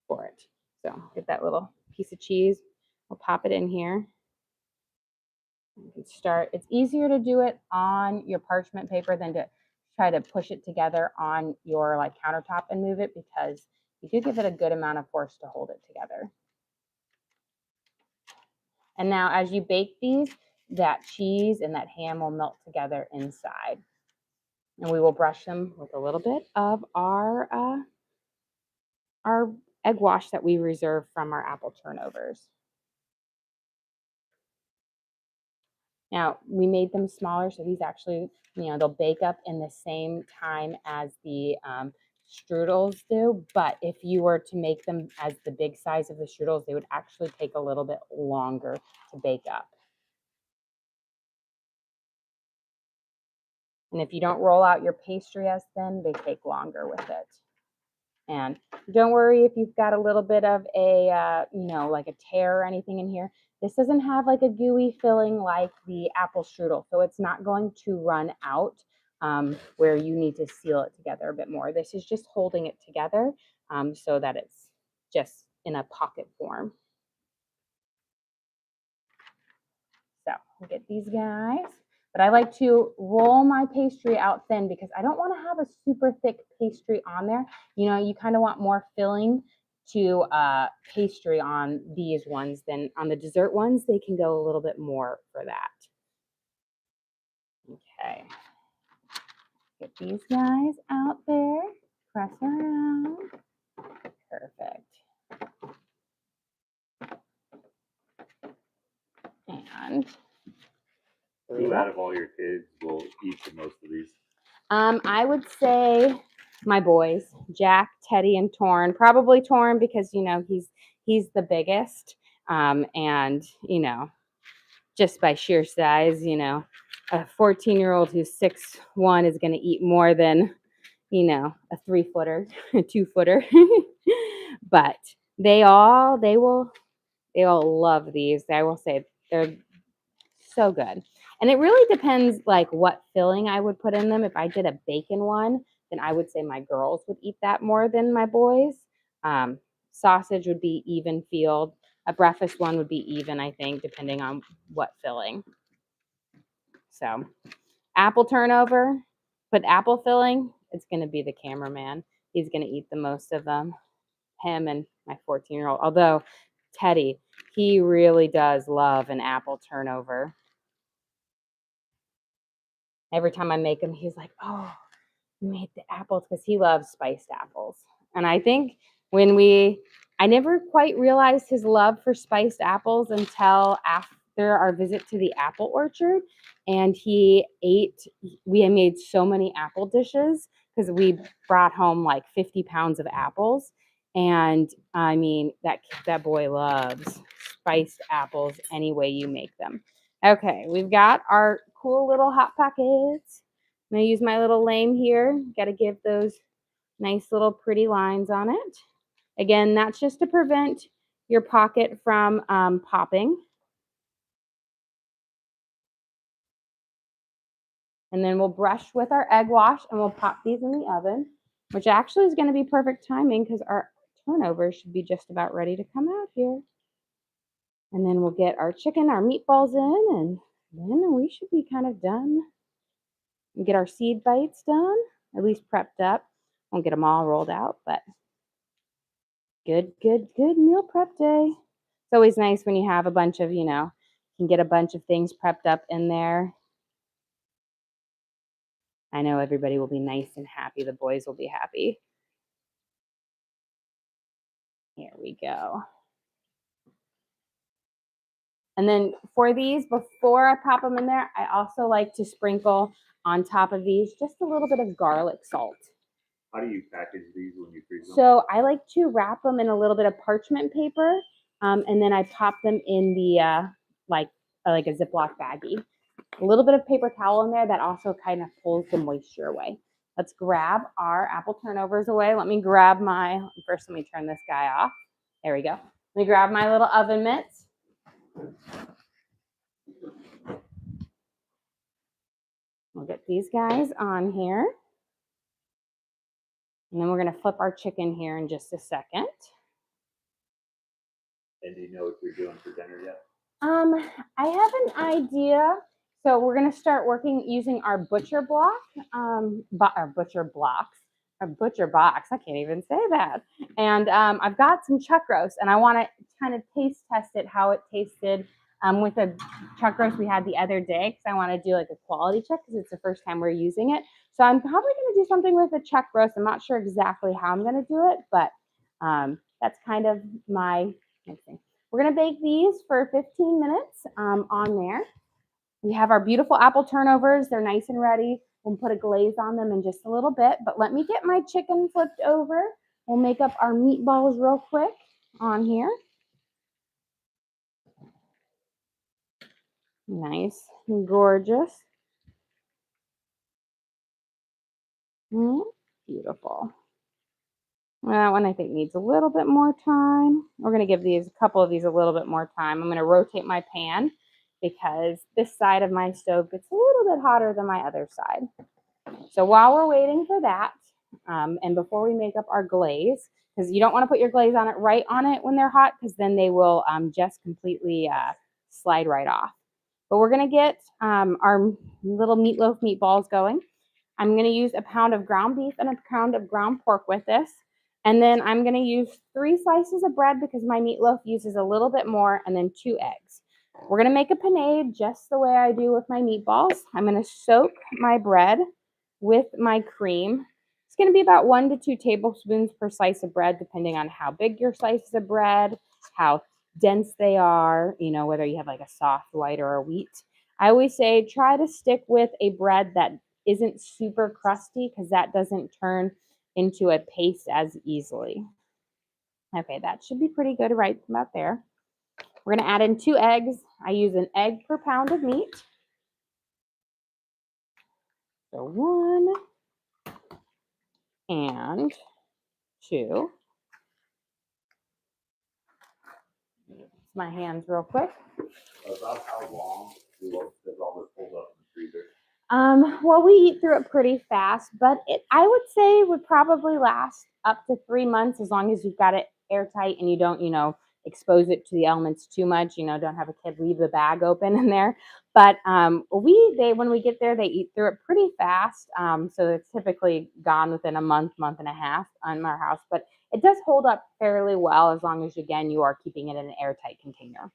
for it. So get that little piece of cheese. We'll pop it in here. You can start. It's easier to do it on your parchment paper than to try to push it together on your like countertop and move it, because you do give it a good amount of force to hold it together. And now as you bake these, that cheese and that ham will melt together inside. And we will brush them with a little bit of our egg wash that we reserved from our apple turnovers. Now, we made them smaller, so these actually, they'll bake up in the same time as the strudels do. But if you were to make them as the big size of the strudels, they would actually take a little bit longer to bake up. And if you don't roll out your pastry as thin, they take longer with it. And don't worry if you've got a little bit of a, like a tear or anything in here. This doesn't have like a gooey filling like the apple strudel, so it's not going to run out where you need to seal it together a bit more. This is just holding it together so that it's just in a pocket form. So we'll get these guys. But I like to roll my pastry out thin because I don't want to have a super thick pastry on there. You kind of want more filling to pastry on these ones than on the dessert ones. They can go a little bit more for that. Okay. Get these guys out there. Press around. Perfect. And who out of all your kids will eat the most of these? I would say my boys, Jack, Teddy, and Torn. Probably Torn because he's the biggest, and just by sheer size, a 14-year-old who's 6'1" is going to eat more than a 3-footer, a 2-footer. But they all love these. I will say they're so good. And it really depends like what filling I would put in them. If I did a bacon one, then I would say my girls would eat that more than my boys. Sausage would be even field. A breakfast one would be even, I think, depending on what filling. So apple turnover, put apple filling, it's going to be the cameraman. He's going to eat the most of them. Him and my 14-year-old. Although Teddy, he really does love an apple turnover. Every time I make him, he's like, oh, you made the apples, because he loves spiced apples. And I think I never quite realized his love for spiced apples until after our visit to the apple orchard. And we made so many apple dishes because we brought home like 50 pounds of apples. And I mean, that boy loves spiced apples any way you make them. Okay, we've got our cool little Hot Pockets. I'm going to use my little lame here. Got to give those nice little pretty lines on it. Again, that's just to prevent your pocket from popping. And then we'll brush with our egg wash and we'll pop these in the oven, which actually is going to be perfect timing because our turnover should be just about ready to come out here. And then we'll get our chicken, our meatballs in, and then we should be kind of done. And get our seed bites done, at least prepped up. Won't get them all rolled out, but good meal prep day. It's always nice when you have a bunch of, you can get a bunch of things prepped up in there. I know everybody will be nice and happy. The boys will be happy. Here we go. And then for these, before I pop them in there, I also like to sprinkle on top of these just a little bit of garlic salt. How do you package these when you freeze them? So I like to wrap them in a little bit of parchment paper, and then I pop them in the like a Ziploc baggie. A little bit of paper towel in there that also kind of pulls the moisture away. Let's grab our apple turnovers away. Let me turn this guy off. There we go. Let me grab my little oven mitts. We'll get these guys on here. And then we're going to flip our chicken here in just a second. And do you know what you're doing for dinner yet? I have an idea. So we're going to start working using our butcher block, our butcher box. I can't even say that. And I've got some chuck roast, and I want to kind of taste test it, how it tasted with the chuck roast we had the other day, because I want to do like a quality check because it's the first time we're using it. So I'm probably going to do something with the chuck roast. I'm not sure exactly how I'm going to do it, but that's kind of my thing. We're going to bake these for 15 minutes on there. We have our beautiful apple turnovers. They're nice and ready. We'll put a glaze on them in just a little bit, but let me get my chicken flipped over. We'll make up our meatballs real quick on here. Nice and gorgeous. Beautiful. That one I think needs a little bit more time. We're going to give a couple of these a little bit more time. I'm going to rotate my pan because this side of my stove gets a little bit hotter than my other side. So while we're waiting for that, and before we make up our glaze, because you don't want to put your glaze on it right on it when they're hot, because then they will just completely slide right off. But we're going to get our little meatloaf meatballs going. I'm going to use a pound of ground beef and a pound of ground pork with this. And then I'm going to use 3 slices of bread because my meatloaf uses a little bit more, and then 2 eggs. We're going to make a panade just the way I do with my meatballs. I'm going to soak my bread with my cream. It's going to be about 1 to 2 tablespoons per slice of bread, depending on how big your slices of bread, how dense they are, whether you have like a soft white or a wheat. I always say try to stick with a bread that isn't super crusty because that doesn't turn into a paste as easily. Okay, that should be pretty good right about there. We're going to add in 2 eggs. I use an egg per pound of meat. So 1 and 2. My hands real quick. About how long does all this hold up in the freezer? Well, we eat through it pretty fast, but I would say would probably last up to 3 months as long as you've got it airtight and you don't, expose it to the elements too much. Don't have a kid leave the bag open in there. But when we get there, they eat through it pretty fast. So it's typically gone within a month, month and a half on our house. But it does hold up fairly well as long as, again, you are keeping it in an airtight container.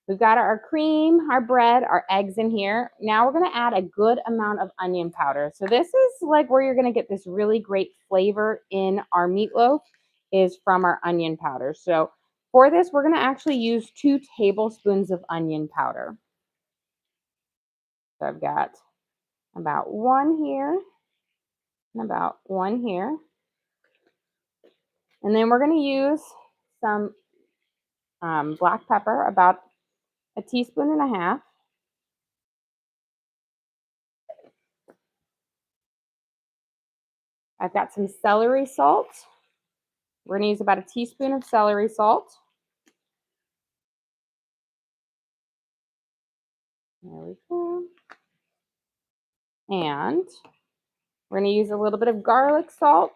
We've got our cream, our bread, our eggs in here. Now we're gonna add a good amount of onion powder. So this is like where you're gonna get this really great flavor in our meatloaf is from our onion powder. So for this, we're gonna actually use 2 tablespoons of onion powder. So I've got about 1 here and about 1 here. And then we're gonna use some black pepper, about a teaspoon and a half. I've got some celery salt. We're going to use about a teaspoon of celery salt. There we go. And we're going to use a little bit of garlic salt,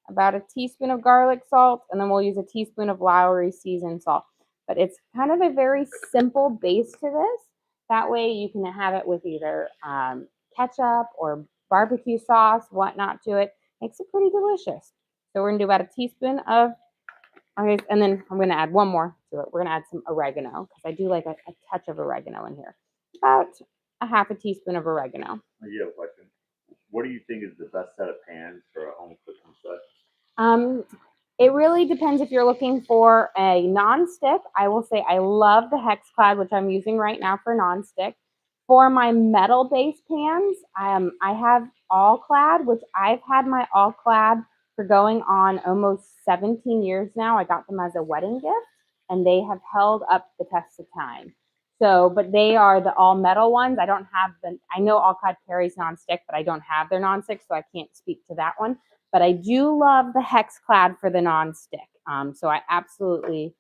about a teaspoon of garlic salt, and then we'll use a teaspoon of Lowry seasoned salt. But it's kind of a very simple base to this. That way you can have it with either ketchup or barbecue sauce, whatnot to it. Makes it pretty delicious. So we're going to do about a teaspoon of, okay, and then I'm going to add one more to it. We're going to add some oregano because I do like a touch of oregano in here. About a half a teaspoon of oregano. I have a question. What do you think is the best set of pans for a home cooking set? It really depends if you're looking for a non-stick. I will say I love the HexClad, which I'm using right now for non-stick. For my metal-based pans, I have All-Clad, which I've had my All-Clad for going on almost 17 years now. I got them as a wedding gift, and they have held up the test of time. So, but they are the all-metal ones. I don't have I know All-Clad carries non-stick, but I don't have their non-stick, so I can't speak to that one. But I do love the HexClad for the non-stick. So I absolutely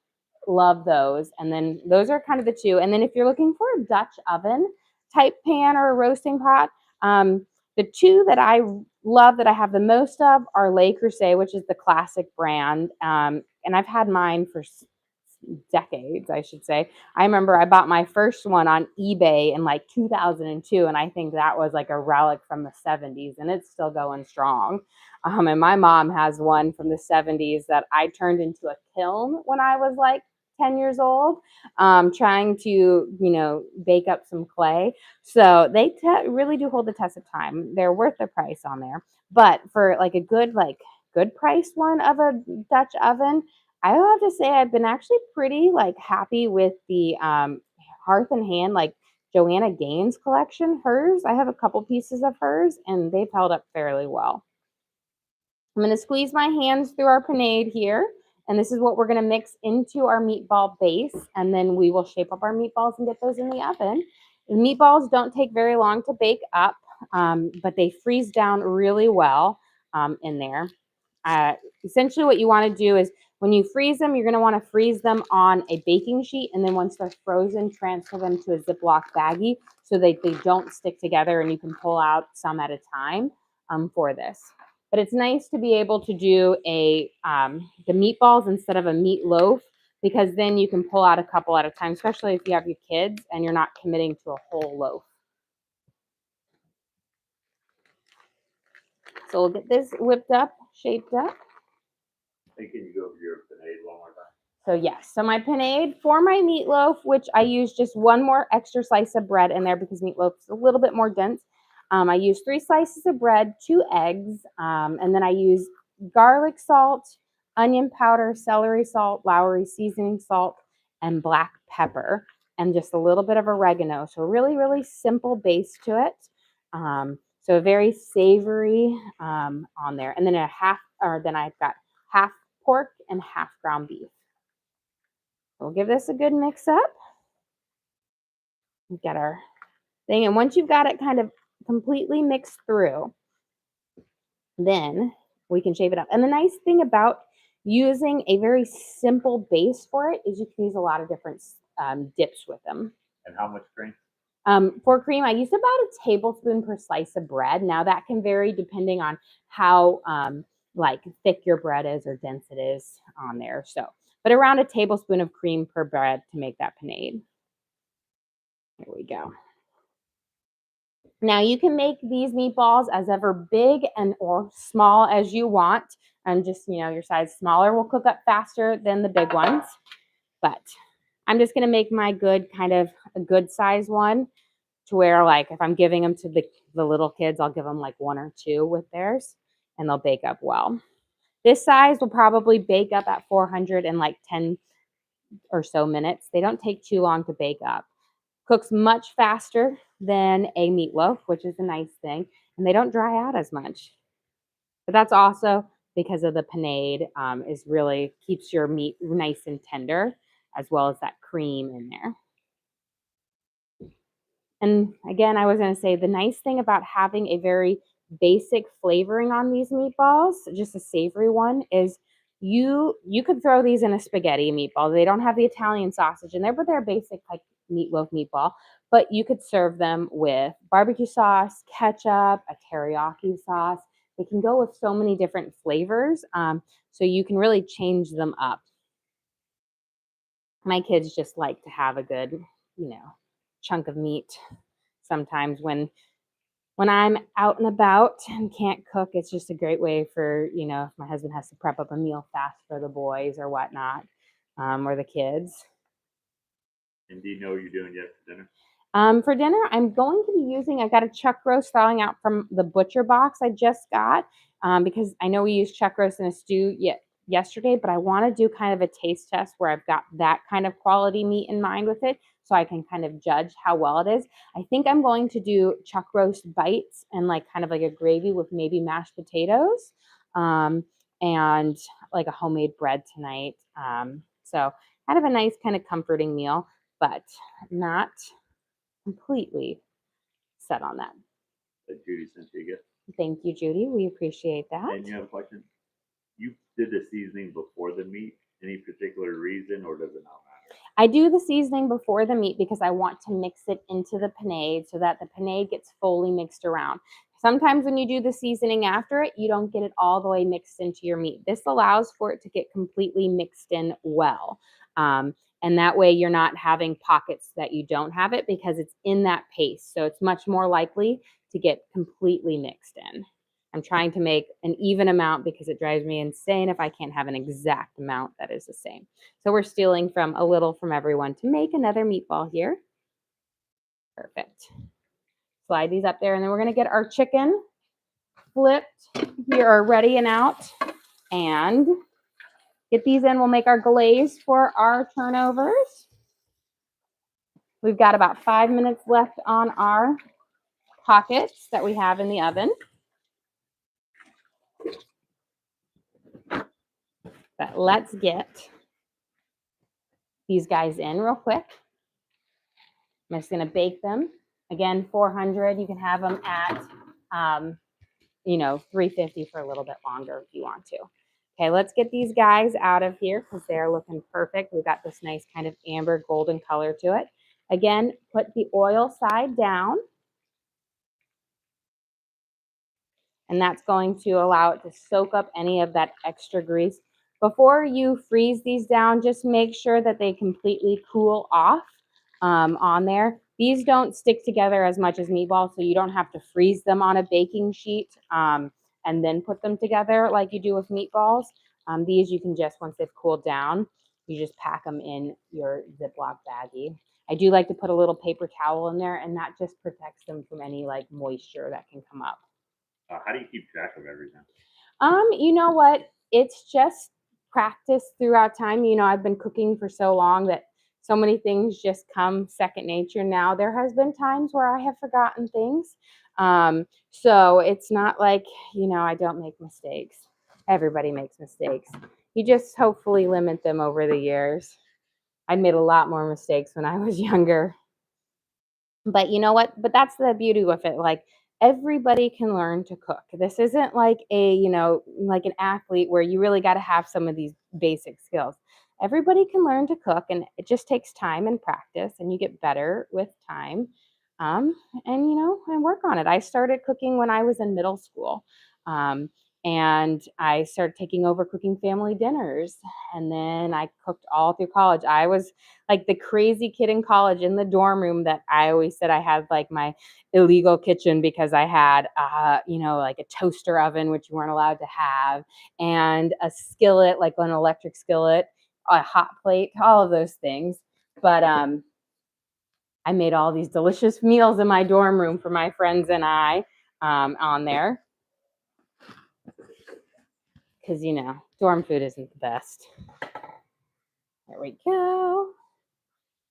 love those. And then those are kind of the two. And then if you're looking for a Dutch oven type pan or a roasting pot, the two that I love that I have the most of are Le Creuset, which is the classic brand. And I've had mine for decades, I should say. I remember I bought my first one on eBay in like 2002, and I think that was like a relic from the 70s, and it's still going strong. And my mom has one from the 70s that I turned into a kiln when I was like 10 years old, trying to, bake up some clay. So they really do hold the test of time. They're worth the price on there. But for like a good price one of a Dutch oven, I will have to say I've been actually pretty like happy with the Hearth and Hand, like Joanna Gaines collection. Hers, I have a couple pieces of hers, and they've held up fairly well. I'm going to squeeze my hands through our panade here, and this is what we're going to mix into our meatball base, and then we will shape up our meatballs and get those in the oven. The meatballs don't take very long to bake up, but they freeze down really well in there. Essentially what you want to do is when you freeze them, you're going to want to freeze them on a baking sheet, and then once they're frozen, transfer them to a Ziploc baggie so they don't stick together, and you can pull out some at a time for this. But it's nice to be able to do the meatballs instead of a meatloaf, because then you can pull out a couple at a time, especially if you have your kids and you're not committing to a whole loaf. So we'll get this whipped up, shaped up. Hey, can you go over your panade one more time? So yes, so my panade for my meatloaf, which I use just one more extra slice of bread in there because meatloaf is a little bit more dense. I use 3 slices of bread, 2 eggs, and then I use garlic salt, onion powder, celery salt, Lowry seasoning salt, and black pepper, and just a little bit of oregano. So really, really simple base to it. So very savory on there. And then then I've got half pork and half ground beef. We'll give this a good mix up. Get our thing. And once you've got it kind of completely mixed through, then we can shape it up. And the nice thing about using a very simple base for it is you can use a lot of different dips with them. And how much grain? For cream, I use about a tablespoon per slice of bread. Now that can vary depending on how like thick your bread is or dense it is on there. So, but around a tablespoon of cream per bread to make that panade. There we go. Now you can make these meatballs as ever big and or small as you want. And just, your size smaller will cook up faster than the big ones. But I'm just going to make my good kind of a good size one to where like if I'm giving them to the little kids, I'll give them like 1 or 2 with theirs and they'll bake up well. This size will probably bake up at 400 in like 10 or so minutes. They don't take too long to bake up. Cooks much faster than a meatloaf, which is a nice thing, and they don't dry out as much. But that's also because of the panade is really keeps your meat nice and tender, as well as that cream in there. And again, I was going to say the nice thing about having a very basic flavoring on these meatballs, just a savory one, is you could throw these in a spaghetti meatball. They don't have the Italian sausage in there, but they're basic like meatloaf meatball. But you could serve them with barbecue sauce, ketchup, a teriyaki sauce. They can go with so many different flavors, so you can really change them up. My kids just like to have a good, chunk of meat. Sometimes when I'm out and about and can't cook, it's just a great way for, if my husband has to prep up a meal fast for the boys or whatnot, or the kids. And do you know what you're doing yet for dinner? For dinner, I'm going to be I got a chuck roast thawing out from the butcher box I just got, because I know we used chuck roast in a stew yesterday, but I want to do kind of a taste test where I've got that kind of quality meat in mind with it so I can kind of judge how well it is. I think I'm going to do chuck roast bites and like kind of like a gravy with maybe mashed potatoes, and like a homemade bread tonight. So kind of a nice kind of comforting meal, but not completely set on that. That Judy sent you a gift. Thank you, Judy. We appreciate that. And you have a question? You did the seasoning before the meat. Any particular reason, or does it not matter? I do the seasoning before the meat because I want to mix it into the panade so that the panade gets fully mixed around. Sometimes when you do the seasoning after it, you don't get it all the way mixed into your meat. This allows for it to get completely mixed in well. And that way you're not having pockets that you don't have it because it's in that paste. So it's much more likely to get completely mixed in. I'm trying to make an even amount because it drives me insane if I can't have an exact amount that is the same. So we're stealing from a little from everyone to make another meatball here. Perfect. Slide these up there, and then we're going to get our chicken flipped here or ready and out and get these in. We'll make our glaze for our turnovers. We've got about 5 minutes left on our pockets that we have in the oven. But let's get these guys in real quick. I'm just going to bake them. Again, 400. You can have them at, 350 for a little bit longer if you want to. Okay, let's get these guys out of here because they're looking perfect. We've got this nice kind of amber golden color to it. Again, put the oil side down. And that's going to allow it to soak up any of that extra grease. Before you freeze these down, just make sure that they completely cool off on there. These don't stick together as much as meatballs, so you don't have to freeze them on a baking sheet and then put them together like you do with meatballs. These you can just, once they've cooled down, you just pack them in your Ziploc baggie. I do like to put a little paper towel in there, and that just protects them from any like moisture that can come up. How do you keep track of everything? You know what? It's just practice throughout time. I've been cooking for so long that so many things just come second nature now. There has been times where I have forgotten things. So it's not like, I don't make mistakes. Everybody makes mistakes. You just hopefully limit them over the years. I made a lot more mistakes when I was younger. But you know what? But that's the beauty with it. Like, everybody can learn to cook. This isn't like like an athlete where you really got to have some of these basic skills. Everybody can learn to cook, and it just takes time and practice, and you get better with time. and and work on it. I started cooking when I was in middle school. And I started taking over cooking family dinners. And then I cooked all through college. I was like the crazy kid in college in the dorm room that I always said I had like my illegal kitchen because I had, like a toaster oven, which you weren't allowed to have, and a skillet, like an electric skillet, a hot plate, all of those things. But I made all these delicious meals in my dorm room for my friends and I on there. Because, dorm food isn't the best. There we go.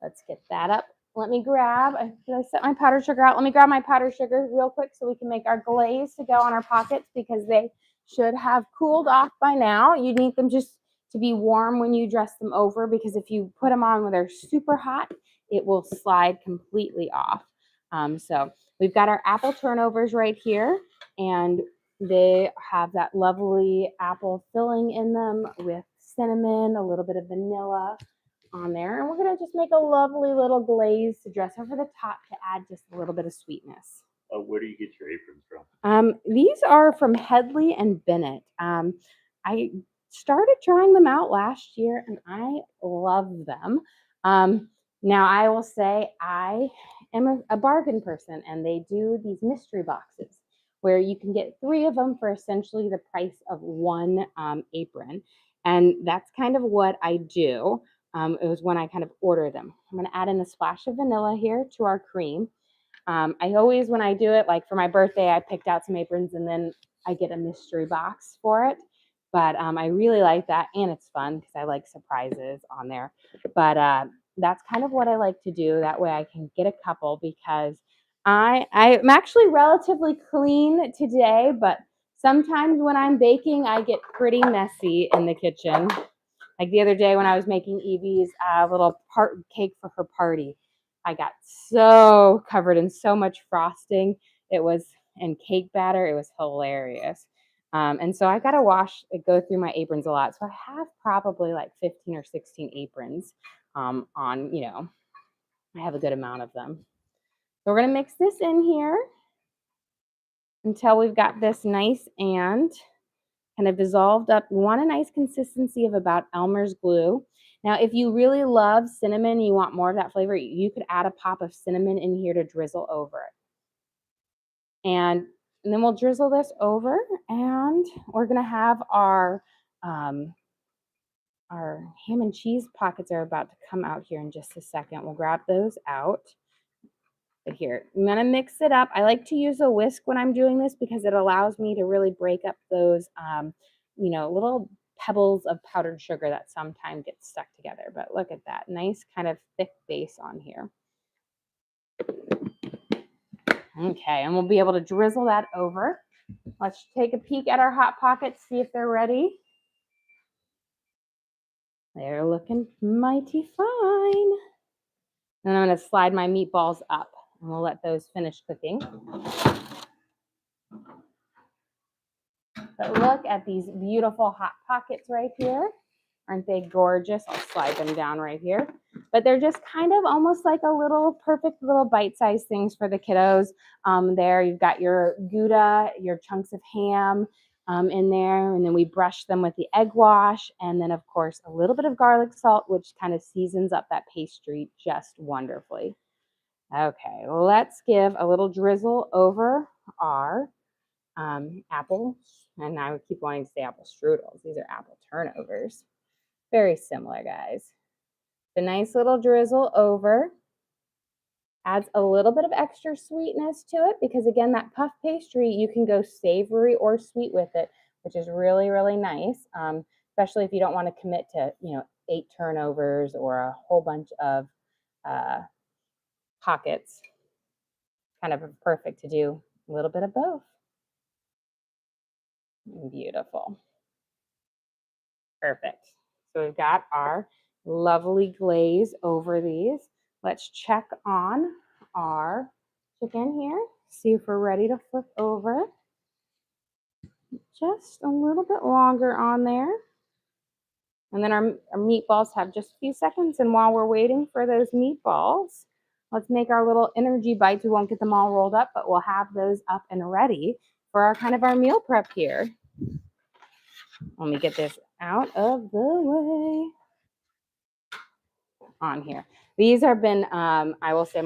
Let's get that up. Let me grab, did I set my powdered sugar out? Let me grab my powdered sugar real quick so we can make our glaze to go on our pockets because they should have cooled off by now. You need them just to be warm when you dress them over because if you put them on when they're super hot, it will slide completely off. So we've got our apple turnovers right here, and they have that lovely apple filling in them with cinnamon, a little bit of vanilla on there. And we're going to just make a lovely little glaze to dress over the top to add just a little bit of sweetness. Where do you get your aprons from? These are from Headley and Bennett. I started trying them out last year and I love them. Now I will say I am a bargain person and they do these mystery boxes where you can get 3 of them for essentially the price of 1 apron. And that's kind of what I do. It was when I kind of order them. I'm going to add in a splash of vanilla here to our cream. I always, when I do it, like for my birthday, I picked out some aprons and then I get a mystery box for it. But I really like that, and it's fun because I like surprises on there. But that's kind of what I like to do. That way I can get a couple because I'm actually relatively clean today, but sometimes when I'm baking, I get pretty messy in the kitchen. Like the other day when I was making Evie's little cake for her party, I got so covered in so much frosting. It was and cake batter. It was hilarious. And so I got to go through my aprons a lot. So I have probably like 15 or 16 aprons on, I have a good amount of them. So we're going to mix this in here until we've got this nice and kind of dissolved up. You want a nice consistency of about Elmer's glue. Now, if you really love cinnamon and you want more of that flavor, you could add a pop of cinnamon in here to drizzle over it. And then we'll drizzle this over, and we're going to have our ham and cheese pockets are about to come out here in just a second. We'll grab those out. But here, I'm going to mix it up. I like to use a whisk when I'm doing this because it allows me to really break up those, little pebbles of powdered sugar that sometimes get stuck together. But look at that nice kind of thick base on here. Okay, and we'll be able to drizzle that over. Let's take a peek at our Hot Pockets, see if they're ready. They're looking mighty fine. And I'm going to slide my meatballs up, and we'll let those finish cooking. But look at these beautiful Hot Pockets right here. Aren't they gorgeous? I'll slide them down right here. But they're just kind of almost like a little perfect little bite-sized things for the kiddos. There you've got your Gouda, your chunks of ham in there. And then we brush them with the egg wash. And then, of course, a little bit of garlic salt, which kind of seasons up that pastry just wonderfully. Okay, let's give a little drizzle over our apples. And I would keep wanting to say apple strudels. These are apple turnovers. Very similar, guys. A nice little drizzle over. Adds a little bit of extra sweetness to it because, again, that puff pastry, you can go savory or sweet with it, which is really, really nice, especially if you don't want to commit to, 8 turnovers or a whole bunch of pockets. Kind of perfect to do a little bit of both. Beautiful. Perfect. So we've got our lovely glaze over these. Let's check on our chicken here. See if we're ready to flip over. Just a little bit longer on there. And then our meatballs have just a few seconds. And while we're waiting for those meatballs, let's make our little energy bites. We won't get them all rolled up, but we'll have those up and ready for our kind of our meal prep here. Let me get this out of the way. On here. These have been, I will say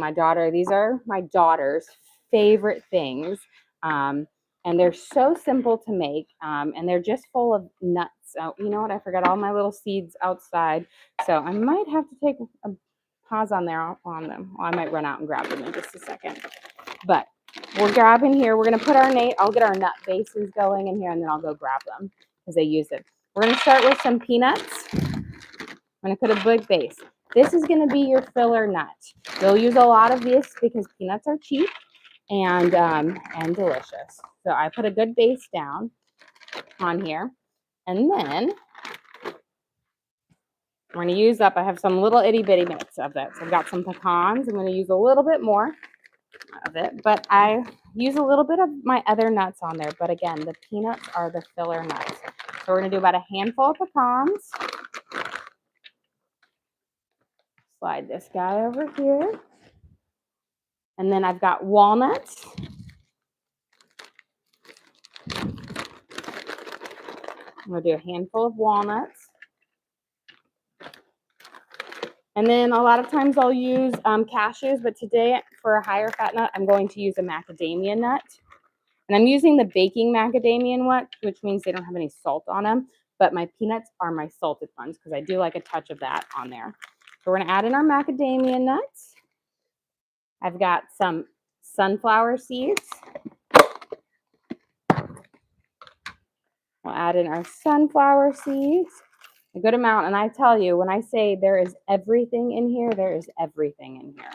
these are my daughter's favorite things. And they're so simple to make. And they're just full of nuts. Oh, you know what? I forgot all my little seeds outside. So I might have to take a pause on them. Well, I might run out and grab them in just a second. But we're grabbing here. We're going to put I'll get our nut bases going in here, and then I'll go grab them because they use it. We're going to start with some peanuts. I'm going to put a big base. This is going to be your filler nut. You'll use a lot of this because peanuts are cheap and delicious. So I put a good base down on here. And then I'm going to use up, I have some little itty bitty bits of it. So I've got some pecans. I'm going to use a little bit more of it, but I use a little bit of my other nuts on there. But again, the peanuts are the filler nuts. So we're going to do about a handful of pecans. Slide this guy over here. And then I've got walnuts. I'm going to do a handful of walnuts. And then a lot of times I'll use cashews, but today for a higher fat nut, I'm going to use a macadamia nut. And I'm using the baking macadamia nut, which means they don't have any salt on them. But my peanuts are my salted ones because I do like a touch of that on there. So we're going to add in our macadamia nuts. I've got some sunflower seeds. We'll add in our sunflower seeds, a good amount. And I tell you, when I say there is everything in here, there is everything in here.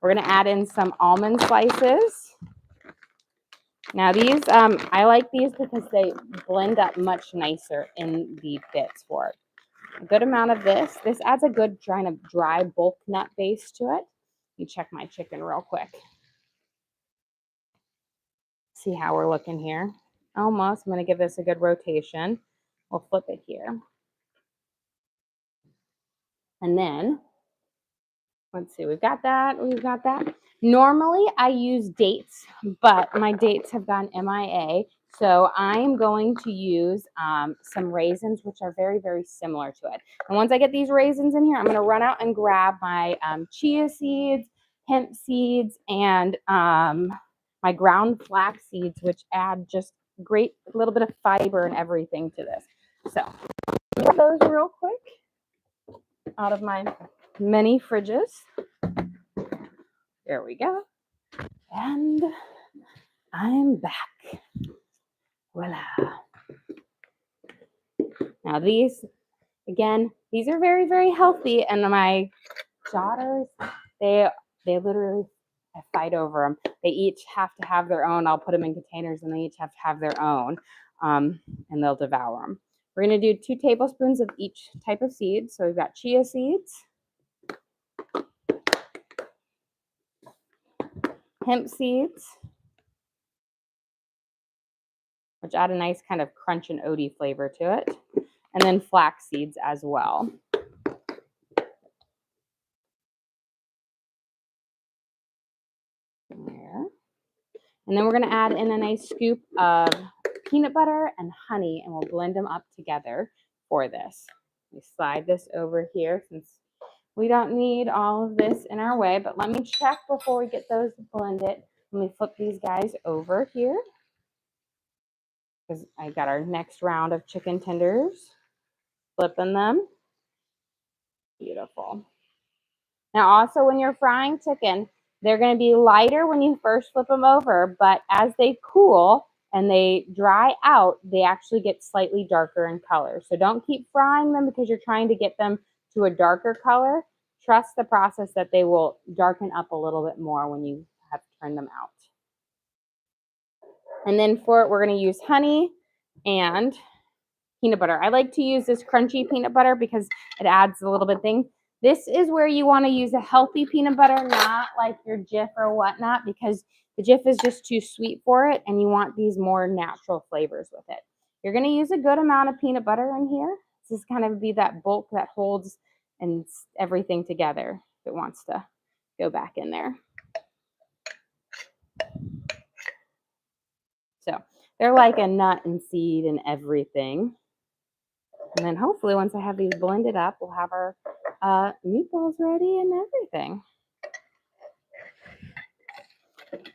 We're going to add in some almond slices. Now these, I like these because they blend up much nicer in the bits for it. A good amount of this. This adds a good kind of dry bulk nut base to it. Let me check my chicken real quick. See how we're looking here. Almost. I'm going to give this a good rotation. We'll flip it here. And then, let's see, we've got that. Normally, I use dates, but my dates have gone MIA. So I'm going to use some raisins, which are very, very similar to it. And once I get these raisins in here, I'm going to run out and grab my chia seeds, hemp seeds, and my ground flax seeds, which add just great little bit of fiber and everything to this. So get those real quick out of my many fridges. There we go. And I'm back. Voila. Now these, again, these are very, very healthy. And my daughters, they literally fight over them. They each have to have their own. I'll put them in containers and they each have to have their own. And they'll devour them. We're going to do 2 tablespoons of each type of seed. So we've got chia seeds, hemp seeds, which add a nice kind of crunch and oaty flavor to it, and then flax seeds as well. There. And then we're going to add in a nice scoop of peanut butter and honey, and we'll blend them up together for this. We slide this over here since we don't need all of this in our way, but let me check before we get those blended. Let me flip these guys over here because I got our next round of chicken tenders. Flipping them. Beautiful. Now also when you're frying chicken, they're going to be lighter when you first flip them over, but as they cool and they dry out, they actually get slightly darker in color. So don't keep frying them because you're trying to get them to a darker color. Trust the process that they will darken up a little bit more when you have turned them out. And then for it, we're going to use honey and peanut butter. I like to use this crunchy peanut butter because it adds a little bit thing. This is where you want to use a healthy peanut butter, not like your Jif or whatnot, because the Jif is just too sweet for it, and you want these more natural flavors with it. You're going to use a good amount of peanut butter in here. This is kind of be that bulk that holds and everything together if it wants to go back in there. So they're like a nut and seed and everything. And then hopefully once I have these blended up, we'll have our meatballs ready and everything.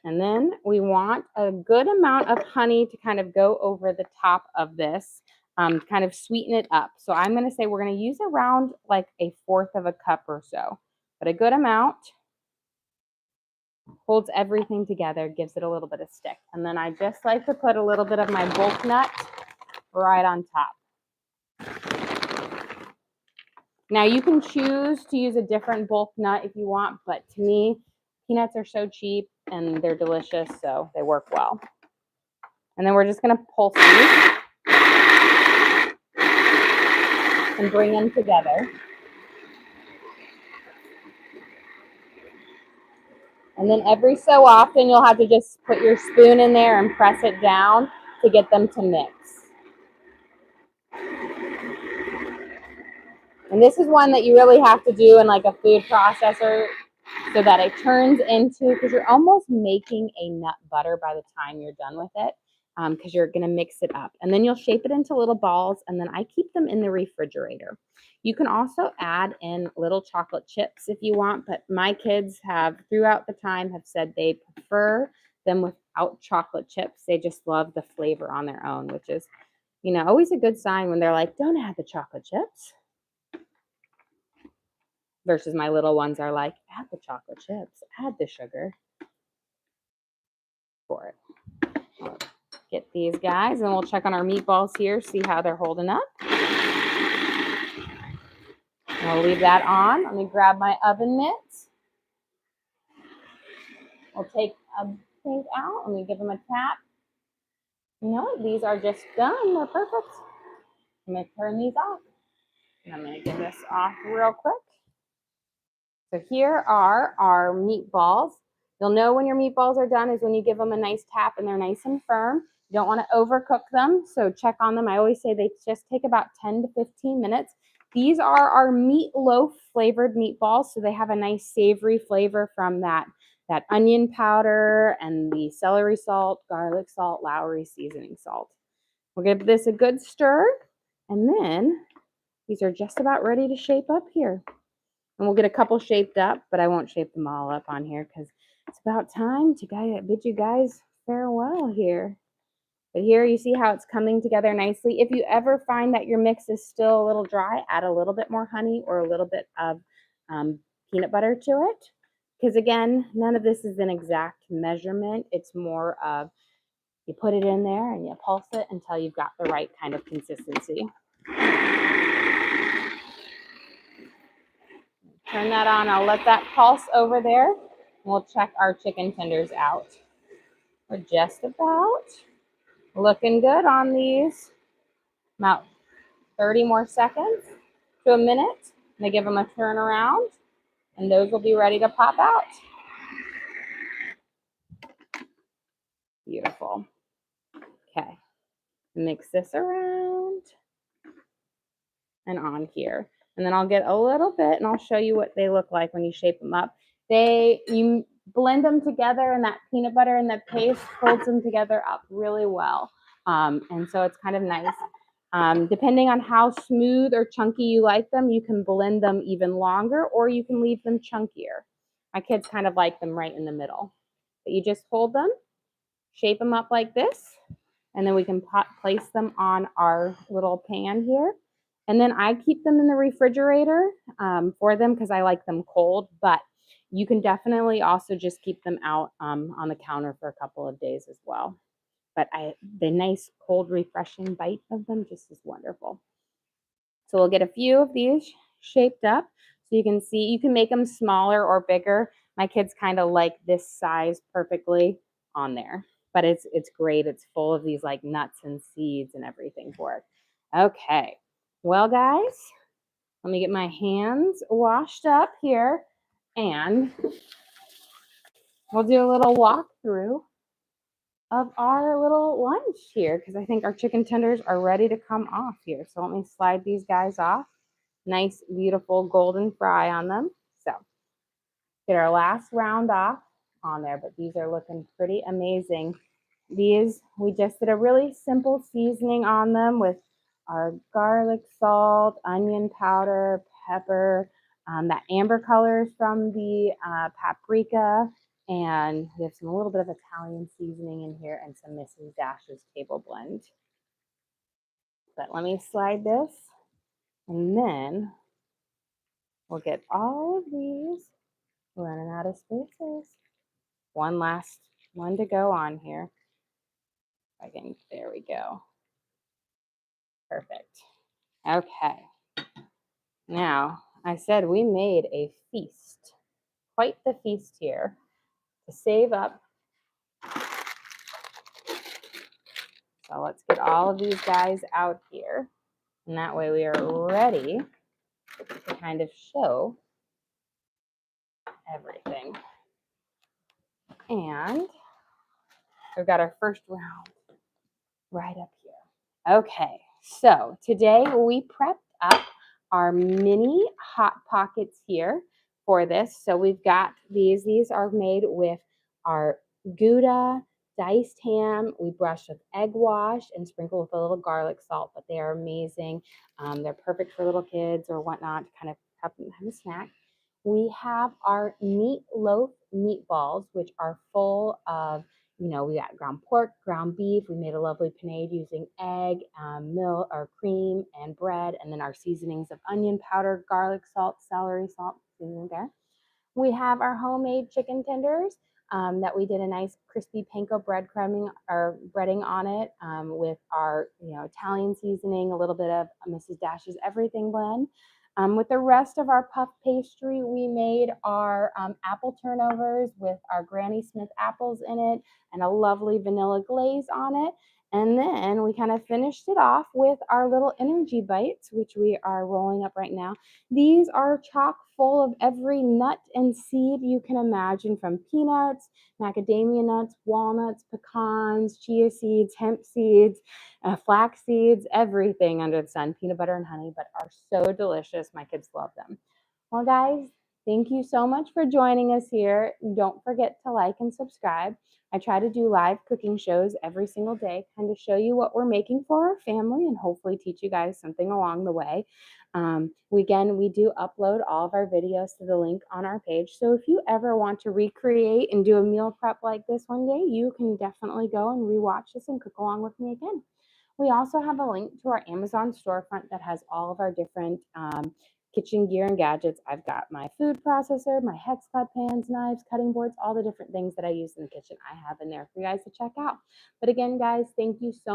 And then we want a good amount of honey to kind of go over the top of this, kind of sweeten it up. So I'm going to say we're going to use around like 1/4 of a cup or so, but a good amount. Holds everything together, gives it a little bit of stick. And then I just like to put a little bit of my bulk nut right on top. Now you can choose to use a different bulk nut if you want, but to me, peanuts are so cheap and they're delicious, so they work well. And then we're just going to pulse these and bring them together. And then every so often, you'll have to just put your spoon in there and press it down to get them to mix. And this is one that you really have to do in like a food processor so that it turns into, because you're almost making a nut butter by the time you're done with it, because you're going to mix it up. And then you'll shape it into little balls, and then I keep them in the refrigerator. You can also add in little chocolate chips if you want, but my kids have throughout the time have said they prefer them without chocolate chips. They just love the flavor on their own, which is, you know, always a good sign when they're like, don't add the chocolate chips. Versus my little ones are like, add the chocolate chips, add the sugar for it. I'll get these guys and we'll check on our meatballs here, see how they're holding up. And I'll leave that on. Let me grab my oven mitts. We'll take a pink out. Let me give them a tap. You know what? These are just done. They're perfect. I'm going to turn these off. And I'm going to get this off real quick. So here are our meatballs. You'll know when your meatballs are done is when you give them a nice tap and they're nice and firm. You don't want to overcook them, so check on them. I always say they just take about 10 to 15 minutes. These are our meatloaf flavored meatballs, so they have a nice savory flavor from that onion powder and the celery salt, garlic salt, Lowry seasoning salt. We'll give this a good stir, and then these are just about ready to shape up here. And we'll get a couple shaped up, but I won't shape them all up on here because it's about time to bid you guys farewell here. But here you see how it's coming together nicely. If you ever find that your mix is still a little dry, add a little bit more honey or a little bit of peanut butter to it. Because again, none of this is an exact measurement. It's more of you put it in there and you pulse it until you've got the right kind of consistency. Turn that on. I'll let that pulse over there. And we'll check our chicken tenders out. We're just about looking good on these. About 30 more seconds to a minute. I'm going to give them a turn around, and those will be ready to pop out. Beautiful. Okay. Mix this around and on here. And then I'll get a little bit and I'll show you what they look like when you shape them up. You blend them together and that peanut butter and the paste holds them together up really well. And so it's kind of nice. Depending on how smooth or chunky you like them, you can blend them even longer or you can leave them chunkier. My kids kind of like them right in the middle. But you just hold them, shape them up like this, and then we can place them on our little pan here. And then I keep them in the refrigerator for them because I like them cold, but you can definitely also just keep them out on the counter for a couple of days as well. But the nice cold refreshing bite of them just is wonderful. So we'll get a few of these shaped up so you can see. You can make them smaller or bigger. My kids kind of like this size perfectly on there. But it's great. It's full of these like nuts and seeds and everything for it. Okay. Well, guys, let me get my hands washed up here and we'll do a little walkthrough of our little lunch here because I think our chicken tenders are ready to come off here. So let me slide these guys off. Nice, beautiful golden fry on them. So get our last round off on there, but these are looking pretty amazing. These, we just did a really simple seasoning on them with our garlic salt, onion powder, pepper, that amber color is from the paprika, and we have some a little bit of Italian seasoning in here and some Mrs. Dash's table blend. But let me slide this, and then we'll get all of these running out of spaces. One last one to go on here. Again, there we go. Perfect. Okay. Now, I said we made a feast, quite the feast here, to save up. So let's get all of these guys out here. And that way we are ready to kind of show everything. And we've got our first round right up here. Okay, so today we prepped up our mini Hot Pockets here for this. So we've got these. These are made with our Gouda diced ham. We brush with egg wash and sprinkle with a little garlic salt, but they are amazing. They're perfect for little kids or whatnot to kind of have a snack. We have our meatloaf meatballs, which are full of, we got ground pork, ground beef. We made a lovely panade using egg, milk, or cream, and bread, and then our seasonings of onion powder, garlic salt, celery salt, seasoning there. We have our homemade chicken tenders that we did a nice crispy panko breadcrumbing or breading on it with our Italian seasoning, a little bit of Mrs. Dash's everything blend. With the rest of our puff pastry, we made our apple turnovers with our Granny Smith apples in it and a lovely vanilla glaze on it. And then we kind of finished it off with our little energy bites, which we are rolling up right now. These are chock full of every nut and seed you can imagine, from peanuts, macadamia nuts, walnuts, pecans, chia seeds, hemp seeds, flax seeds, everything under the sun, peanut butter and honey, but are so delicious. My kids love them. Well, guys, thank you so much for joining us here. Don't forget to like and subscribe. I try to do live cooking shows every single day, kind of show you what we're making for our family and hopefully teach you guys something along the way. We do upload all of our videos to the link on our page. So if you ever want to recreate and do a meal prep like this one day, you can definitely go and rewatch this and cook along with me again. We also have a link to our Amazon storefront that has all of our different kitchen gear and gadgets. I've got my food processor, my hex cut pans, knives, cutting boards, all the different things that I use in the kitchen I have in there for you guys to check out. But again, guys, thank you so much.